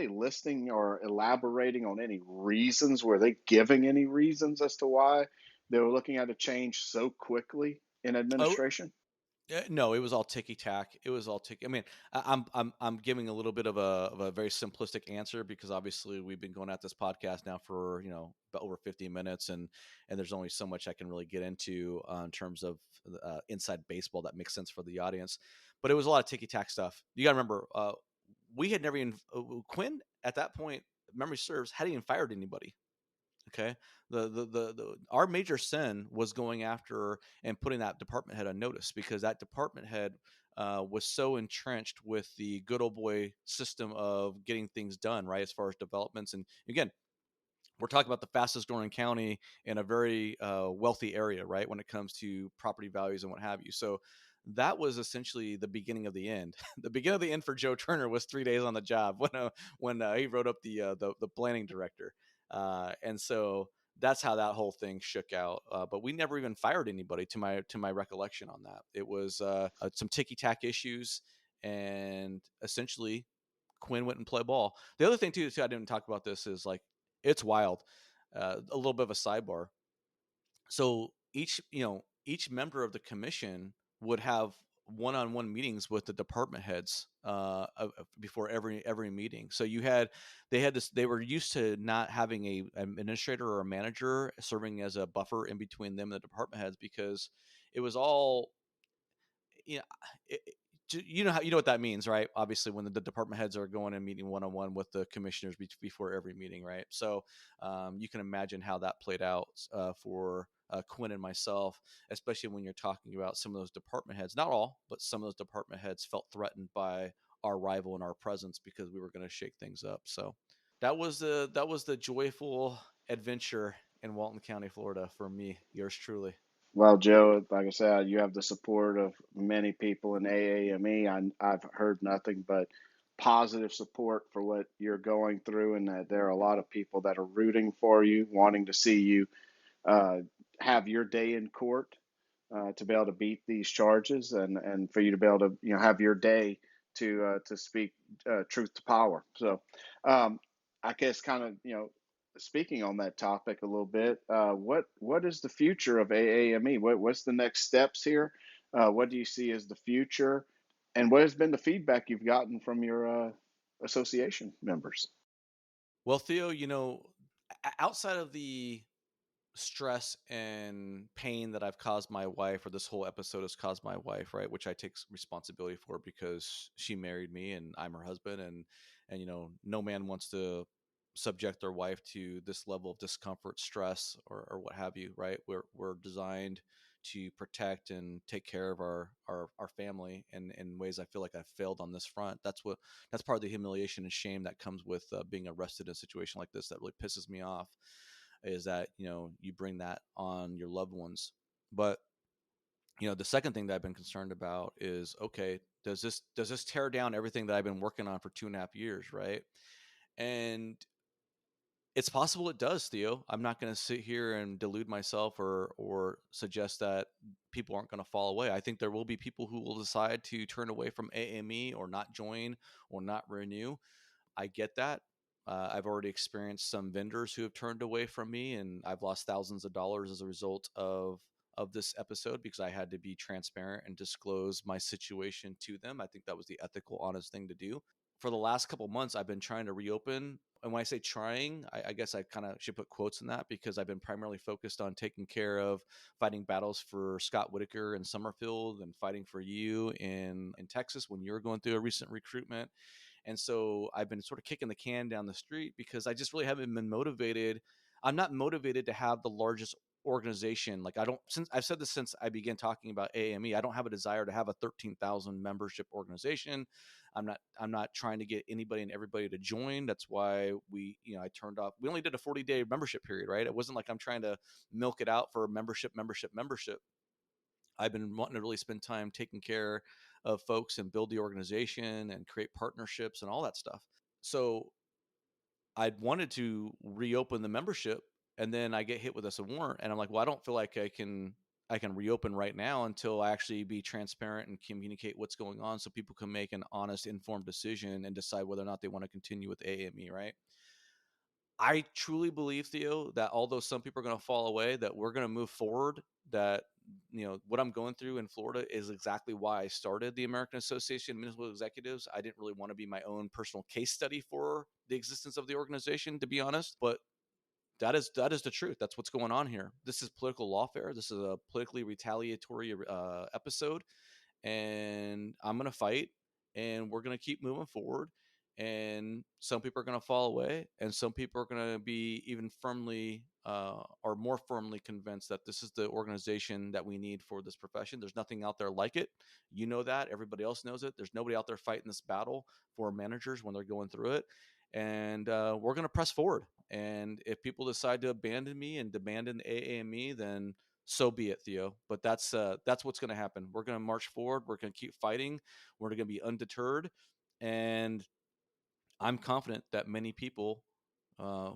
listing or elaborating on any reasons? Were they giving any reasons as to why they were looking at a change so quickly in Oh, administration? No, it was all ticky tack. It was all ticky. I mean, I'm giving a little bit of a very simplistic answer because obviously we've been going at this podcast now for about over 50 minutes, and there's only so much I can really get into in terms of inside baseball that makes sense for the audience. But it was a lot of ticky tack stuff. You got to remember, we had never even Quinn at that point. Memory serves, hadn't even fired anybody. Okay. The our major sin was going after and putting that department head on notice, because that department head was so entrenched with the good old boy system of getting things done, right? As far as developments. And again, we're talking about the fastest growing county in a very wealthy area, right? When it comes to property values and what have you. So that was essentially the beginning of the end. The beginning of the end for Joe Turner was 3 days on the job when he wrote up the planning director, and so that's how that whole thing shook out. But we never even fired anybody, to my recollection on that. It was some ticky tack issues, and essentially Quinn went and play ball. The other thing too, I didn't talk about this, is like it's wild. A little bit of a sidebar. So each member of the commission would have one-on-one meetings with the department heads before every meeting. So they were used to not having a an administrator or a manager serving as a buffer in between them and the department heads, because it was all you know, you know what that means, right? Obviously, when the department heads are going and meeting one on one with the commissioners before every meeting, right? So you can imagine how that played out for Quinn and myself, especially when you're talking about some of those department heads. Not all, but some of those department heads felt threatened by our arrival and our presence because we were going to shake things up. So that was the joyful adventure in Walton County, Florida, for me, yours truly. Well, Joe, like I said, you have the support of many people in AAME. I've heard nothing but positive support for what you're going through, and that there are a lot of people that are rooting for you, wanting to see you uh, have your day in court, to be able to beat these charges, and for you to be able to have your day to speak truth to power. So, um, I guess kind of speaking on that topic a little bit, what is the future of AAME? What's the next steps here? What do you see as the future, and what has been the feedback you've gotten from your association members? Well, Theo, outside of the stress and pain that I've caused my wife, or this whole episode has caused my wife, right? Which I take responsibility for because she married me and I'm her husband, and no man wants to subject their wife to this level of discomfort, stress, or what have you, right? We're designed to protect and take care of our family, and in ways I feel like I've failed on this front. That's part of the humiliation and shame that comes with being arrested in a situation like this that really pisses me off, is that you bring that on your loved ones. But the second thing that I've been concerned about is, okay, does this tear down everything that I've been working on for 2.5 years, right? And it's possible it does, Theo. I'm not going to sit here and delude myself or suggest that people aren't going to fall away. I think there will be people who will decide to turn away from AME or not join or not renew. I get that. I've already experienced some vendors who have turned away from me, and I've lost thousands of dollars as a result of this episode because I had to be transparent and disclose my situation to them. I think that was the ethical, honest thing to do. For the last couple months, I've been trying to reopen. And when I say trying, I guess I kind of should put quotes in that because I've been primarily focused on taking care of fighting battles for Scott Whitaker in Summerfield and fighting for you in Texas when you're going through a recent recruitment. And so I've been sort of kicking the can down the street because I just really haven't been motivated. I'm not motivated to have the largest organization. Like I don't, since I've said this since I began talking about AAME, I don't have a desire to have a 13,000 membership organization. I'm not trying to get anybody and everybody to join. That's why I turned off. We only did a 40-day membership period, right? It wasn't like I'm trying to milk it out for membership. I've been wanting to really spend time taking care of folks and build the organization and create partnerships and all that stuff. So I'd wanted to reopen the membership, and then I get hit with this warrant, and I'm like, well, I don't feel like I can reopen right now until I actually be transparent and communicate what's going on so people can make an honest, informed decision and decide whether or not they want to continue with AAME, right? I truly believe, Theo, that although some people are going to fall away, that we're going to move forward. That what I'm going through in Florida is exactly why I started the American Association of Municipal Executives. I didn't really want to be my own personal case study for the existence of the organization, to be honest. But that is the truth. That's what's going on here. This is political lawfare. This is a politically retaliatory episode, and I'm going to fight, and we're going to keep moving forward. And some people are going to fall away, and some people are going to be even firmly or more firmly convinced that this is the organization that we need for this profession. There's nothing out there like it. You know that. Everybody else knows it. There's nobody out there fighting this battle for managers when they're going through it. And we're going to press forward. And if people decide to abandon me and abandon AAME, then so be it, Theo. But that's what's going to happen. We're going to march forward. We're going to keep fighting. We're going to be undeterred, and I'm confident that many people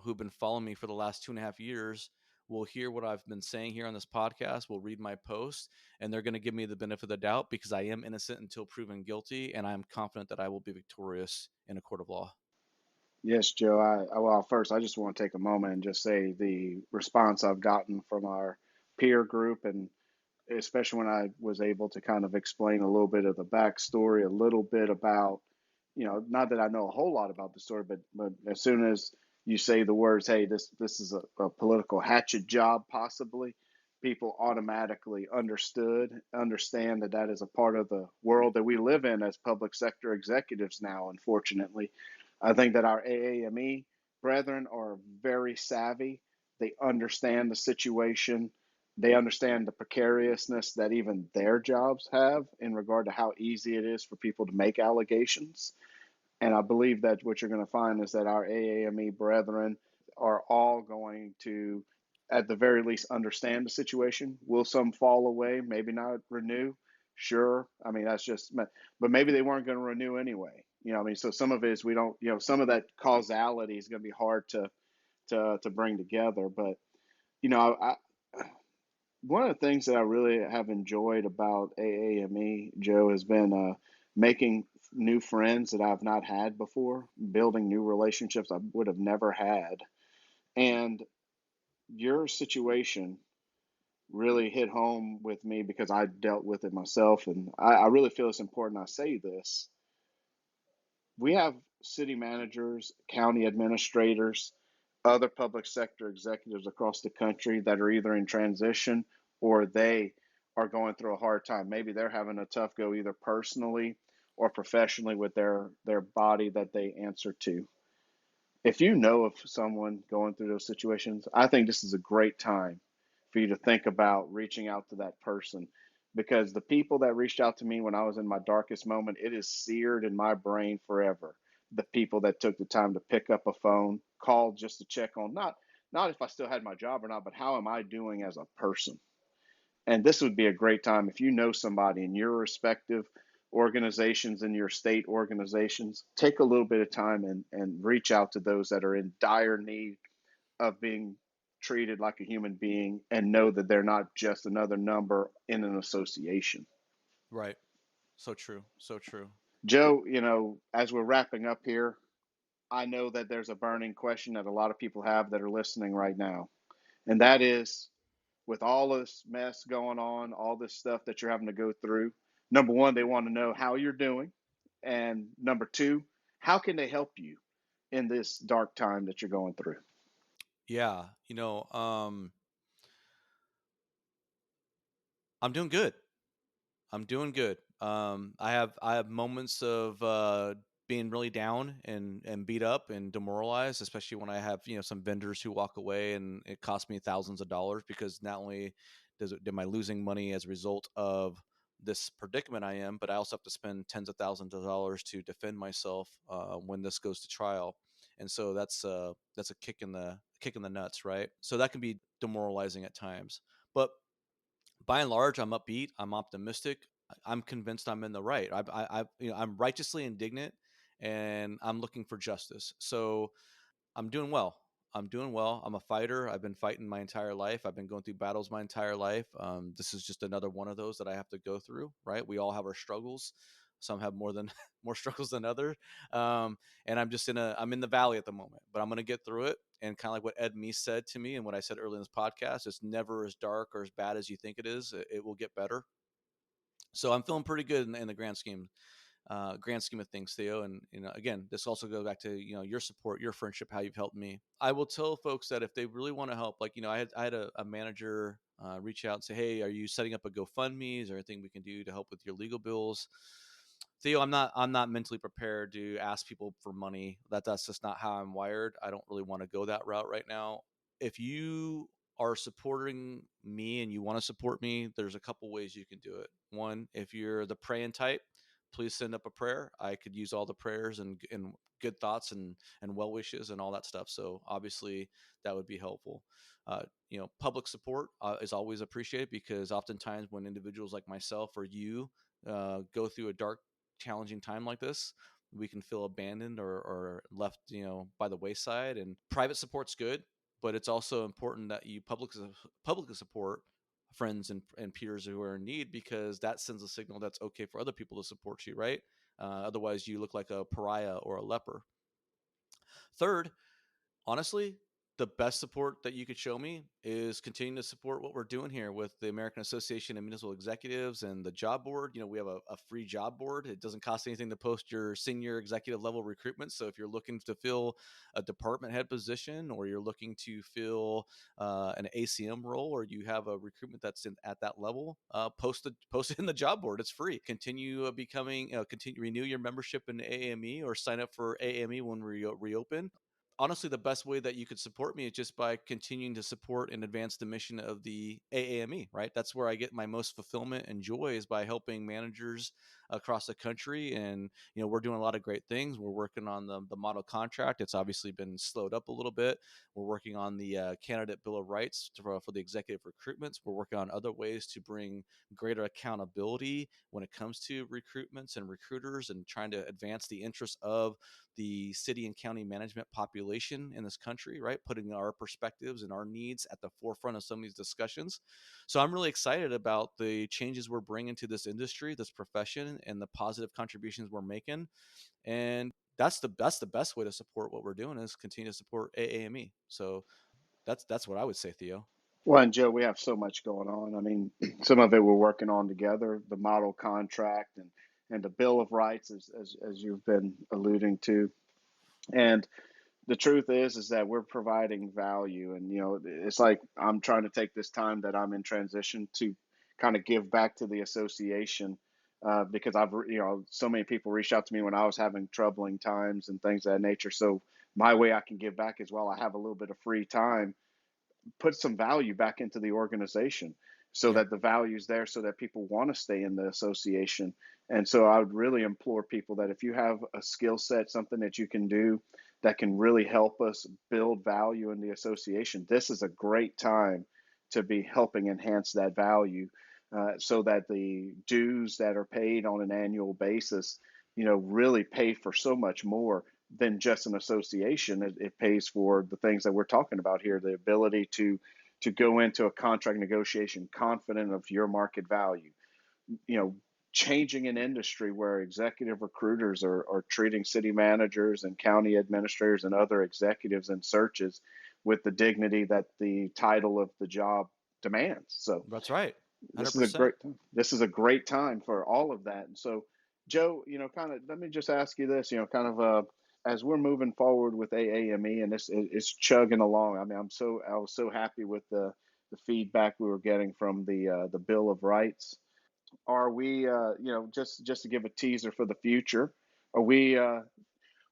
who've been following me for the last 2.5 years will hear what I've been saying here on this podcast, will read my post, and they're going to give me the benefit of the doubt because I am innocent until proven guilty, and I'm confident that I will be victorious in a court of law. Yes, Joe. Well, first, I just want to take a moment and just say the response I've gotten from our peer group, and especially when I was able to kind of explain a little bit of the backstory, a little bit about, not that I know a whole lot about the story, but as soon as you say the words, "Hey, this is a political hatchet job," possibly, people automatically understand that that is a part of the world that we live in as public sector executives now. Unfortunately, I think that our AAME brethren are very savvy. They understand the situation. They understand the precariousness that even their jobs have in regard to how easy it is for people to make allegations. And I believe that what you're going to find is that our AAME brethren are all going to, at the very least, understand the situation. Will some fall away? Maybe not renew. Sure. I mean, that's just, but maybe they weren't going to renew anyway. I mean, so some of it is we don't, some of that causality is going to be hard to bring together. But, I one of the things that I really have enjoyed about AAME, Joe, has been making new friends that I've not had before, building new relationships I would have never had. And your situation really hit home with me because I dealt with it myself. And I really feel it's important I say this. We have city managers, county administrators, other public sector executives across the country that are either in transition or they are going through a hard time. Maybe they're having a tough go either personally or professionally with their body that they answer to. If you know of someone going through those situations, I think this is a great time for you to think about reaching out to that person, because the people that reached out to me when I was in my darkest moment, it is seared in my brain forever. The people that took the time to pick up a phone, call just to check on not if I still had my job or not, but how am I doing as a person? And this would be a great time if you know somebody in your respective organizations, in your state organizations, take a little bit of time and reach out to those that are in dire need of being treated like a human being and know that they're not just another number in an association. Right. So true. So true. Joe, as we're wrapping up here, I know that there's a burning question that a lot of people have that are listening right now. And that is, with all this mess going on, all this stuff that you're having to go through, number one, they want to know how you're doing. And number two, how can they help you in this dark time that you're going through? Yeah, I'm doing good. I'm doing good. I have moments of being really down and beat up and demoralized, especially when I have some vendors who walk away and it costs me thousands of dollars because not only am I losing money as a result of this predicament I am, but I also have to spend tens of thousands of dollars to defend myself when this goes to trial, and so that's a kick in the nuts, right? So that can be demoralizing at times, but by and large, I'm upbeat. I'm optimistic. I'm convinced I'm in the right. I'm righteously indignant, and I'm looking for justice. So I'm doing well. I'm doing well. I'm a fighter. I've been fighting my entire life. I've been going through battles my entire life. This is just another one of those that I have to go through. Right? We all have our struggles. Some have more than more struggles than others. And I'm in the valley at the moment, but I'm going to get through it. And kind of like what Ed Meese said to me, and what I said earlier in this podcast, it's never as dark or as bad as you think it is. It will get better. So I'm feeling pretty good in the grand scheme of things, Theo. And again, this also goes back to your support, your friendship, how you've helped me. I will tell folks that if they really want to help, like I had a manager reach out and say, "Hey, are you setting up a GoFundMe? Is there anything we can do to help with your legal bills?" Theo, I'm not mentally prepared to ask people for money. That's just not how I'm wired. I don't really want to go that route right now. If you are supporting me and you want to support me, there's a couple ways you can do it. One, if you're the praying type, please send up a prayer. I could use all the prayers and good thoughts and well wishes and all that stuff. So obviously that would be helpful. Public support is always appreciated because oftentimes when individuals like myself or you go through a dark, challenging time like this, we can feel abandoned or left, by the wayside. And private support's good, but it's also important that you publicly support friends and peers who are in need, because that sends a signal that's okay for other people to support you, right? Otherwise, you look like a pariah or a leper. Third, honestly, the best support that you could show me is continuing to support what we're doing here with the American Association of Municipal Executives and the job board. We have a free job board. It doesn't cost anything to post your senior executive level recruitment. So if you're looking to fill a department head position, or you're looking to fill an ACM role, or you have a recruitment that's at that level, post it in the job board. It's free. Continue continue renew your membership in AAME, or sign up for AAME when we reopen. Honestly, the best way that you could support me is just by continuing to support and advance the mission of the AAME, right? That's where I get my most fulfillment and joy, is by helping managers across the country. And, we're doing a lot of great things. We're working on the model contract. It's obviously been slowed up a little bit. We're working on the candidate bill of rights for the executive recruitments. We're working on other ways to bring greater accountability when it comes to recruitments and recruiters, and trying to advance the interests of the city and county management population in this country, right? Putting our perspectives and our needs at the forefront of some of these discussions. So I'm really excited about the changes we're bringing to this industry, this profession, and the positive contributions we're making. And that's the best way to support what we're doing, is continue to support AAME. So that's what I would say, Theo. Well, and Joe, we have so much going on. I mean, some of it we're working on together, the model contract and the Bill of Rights, as you've been alluding to. And the truth is that we're providing value. And, it's like I'm trying to take this time that I'm in transition to kind of give back to the association, because so many people reached out to me when I was having troubling times and things of that nature. So my way I can give back as well, I have a little bit of free time, put some value back into the organization, so Yeah. that the value is there, so that people want to stay in the association. And so I would really implore people that if you have a skill set, something that you can do that can really help us build value in the association, this is a great time to be helping enhance that value, so that the dues that are paid on an annual basis, really pay for so much more than just an association. It pays for the things that we're talking about here, the ability to go into a contract negotiation confident of your market value, you know, changing an industry where executive recruiters are treating city managers and county administrators and other executives in searches with the dignity that the title of the job demands. So That's right. this is a 100%. great this is a great time for all of that. And so, Joe, kind of let me just ask you this, as we're moving forward with AAME and this is chugging along. I mean, I was so happy with the feedback we were getting from the Bill of Rights. Are we, just to give a teaser for the future, are we?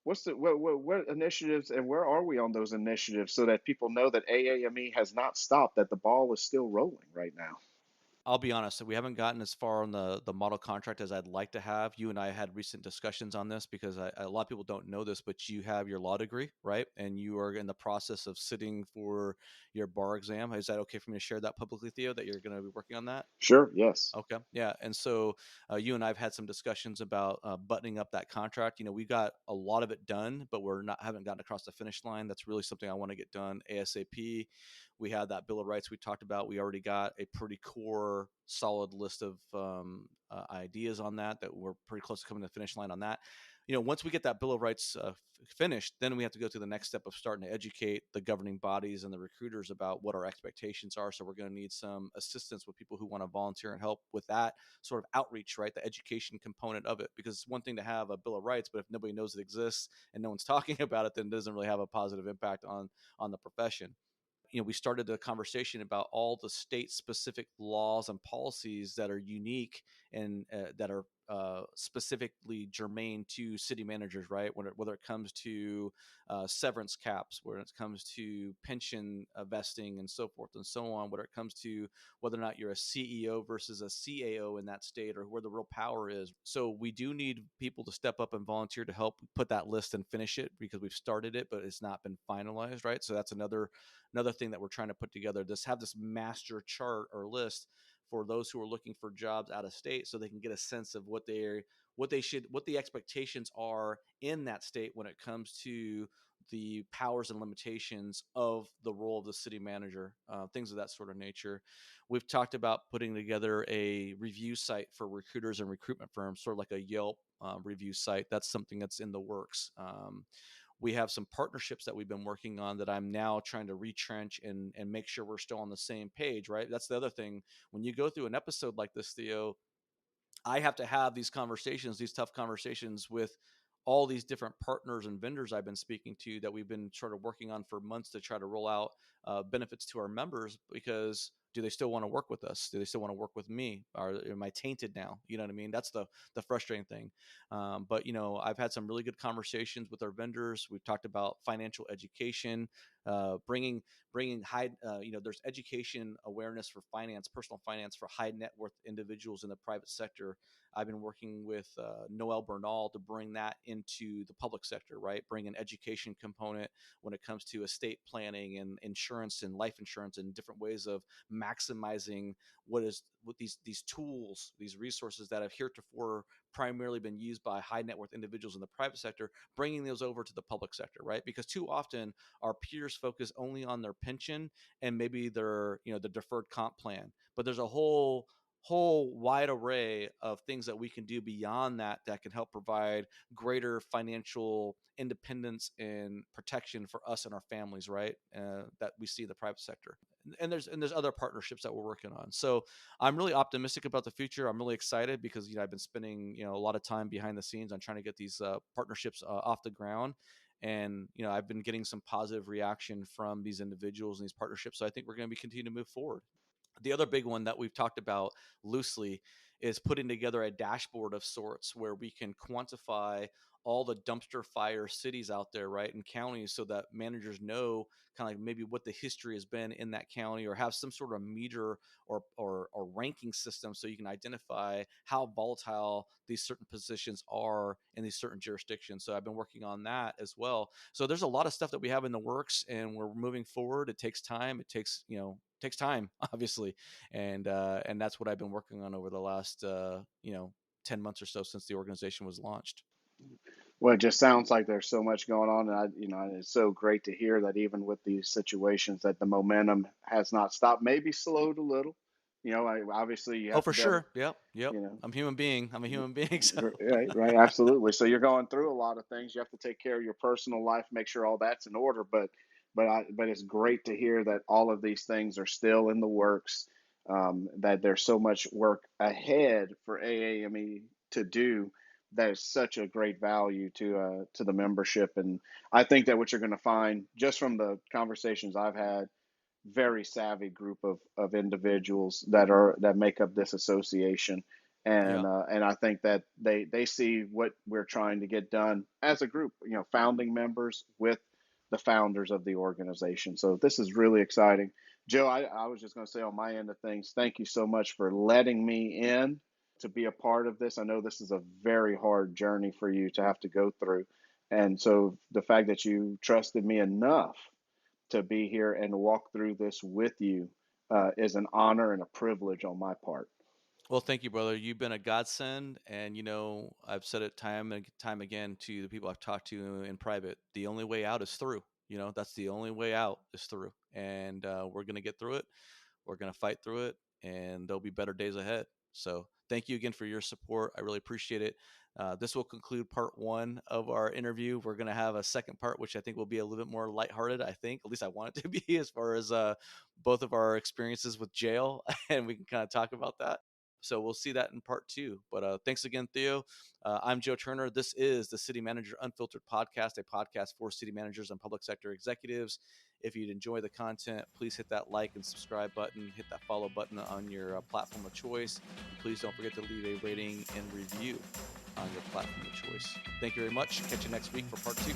What initiatives and where are we on those initiatives so that people know that AAME has not stopped, that the ball is still rolling right now? I'll be honest, we haven't gotten as far on the model contract as I'd like to have. You and I had recent discussions on this because a lot of people don't know this, but you have your law degree, right? And you are in the process of sitting for your bar exam. Is that okay for me to share that publicly, Theo, that you're going to be working on that? Sure. Yes. Okay, yeah, and so you and I've had some discussions about buttoning up that contract. We got a lot of it done, but we're not haven't gotten across the finish line. That's really something I want to get done ASAP. We had that Bill of Rights we talked about. We already got a pretty core, solid list of ideas on that we're pretty close to coming to the finish line on that. Once we get that Bill of Rights finished, then we have to go through the next step of starting to educate the governing bodies and the recruiters about what our expectations are. So we're going to need some assistance with people who want to volunteer and help with that sort of outreach, right? The education component of it, because it's one thing to have a Bill of Rights, but if nobody knows it exists and no one's talking about it, then it doesn't really have a positive impact on the profession. We started a conversation about all the state specific laws and policies that are unique and that are specifically germane to city managers, right? Whether it comes to severance caps, whether it comes to pension vesting and so forth and so on, whether it comes to whether or not you're a CEO versus a CAO in that state or where the real power is. So we do need people to step up and volunteer to help put that list and finish it because we've started it, but it's not been finalized, right? So that's another thing that we're trying to put together. Just have this master chart or list for those who are looking for jobs out of state so they can get a sense of what the expectations are in that state when it comes to the powers and limitations of the role of the city manager, things of that sort of nature. We've talked about putting together a review site for recruiters and recruitment firms, sort of like a Yelp review site. That's something that's in the works. We have some partnerships that we've been working on that I'm now trying to retrench and make sure we're still on the same page, right? That's the other thing. When you go through an episode like this, Theo, I have to have these conversations, these tough conversations with all these different partners and vendors I've been speaking to that we've been sort of working on for months to try to roll out benefits to our members because do they still want to work with us? Do they still want to work with me? Or am I tainted now? You know what I mean? That's the frustrating thing. But I've had some really good conversations with our vendors. We've talked about financial education, bringing high, there's education awareness for finance, personal finance for high net worth individuals in the private sector. I've been working with Noel Bernal to bring that into the public sector, right? Bring an education component when it comes to estate planning and insurance and life insurance and different ways of maximizing what these tools, these resources that have heretofore primarily been used by high net worth individuals in the private sector, bringing those over to the public sector, right? Because too often our peers focus only on their pension and maybe their the deferred comp plan, but there's a whole wide array of things that we can do beyond that can help provide greater financial independence and protection for us and our families, right? That we see in the private sector, and there's other partnerships that we're working on. So I'm really optimistic about the future. I'm really excited because I've been spending a lot of time behind the scenes on trying to get these partnerships off the ground. And I've been getting some positive reaction from these individuals and these partnerships. So I think we're going to be continue to move forward. The other big one that we've talked about loosely is putting together a dashboard of sorts where we can quantify all the dumpster fire cities out there, right, and counties, so that managers know kind of like maybe what the history has been in that county, or have some sort of meter or ranking system so you can identify how volatile these certain positions are in these certain jurisdictions. So I've been working on that as well. So there's a lot of stuff that we have in the works, and we're moving forward. It takes time. It takes time, obviously, and that's what I've been working on over the last 10 months or so since the organization was launched. Well, it just sounds like there's so much going on, and it's so great to hear that even with these situations, that the momentum has not stopped. Maybe slowed a little, Obviously you Oh, have for to be able sure. Yep. Yep. you know I'm human being. I'm a human being. So Right, right, absolutely. So you're going through a lot of things. You have to take care of your personal life, make sure all that's in order. But it's great to hear that all of these things are still in the works. That there's so much work ahead for AAME to do. That is such a great value to the membership, and I think that what you're going to find just from the conversations I've had, very savvy group of individuals that make up this association, yeah. and I think that they see what we're trying to get done as a group, founding members with the founders of the organization. So this is really exciting. Joe, I was just going to say on my end of things, thank you so much for letting me in to be a part of this. I know this is a very hard journey for you to have to go through. And so the fact that you trusted me enough to be here and walk through this with you is an honor and a privilege on my part. Well, thank you, brother. You've been a godsend, and I've said it time and time again to the people I've talked to in private. The only way out is through. That's the only way out is through, and we're gonna get through it. We're gonna fight through it, and there'll be better days ahead. So, thank you again for your support. I really appreciate it. This will conclude part one of our interview. We're gonna have a second part, which I think will be a little bit more lighthearted. I think, at least I want it to be, as far as both of our experiences with jail, and we can kind of talk about that. So we'll see that in part two. But thanks again, Theo. I'm Joe Turner. This is the City Manager Unfiltered podcast, a podcast for city managers and public sector executives. If you'd enjoy the content, please hit that like and subscribe button, hit that follow button on your platform of choice. And please don't forget to leave a rating and review on your platform of choice. Thank you very much. Catch you next week for part two.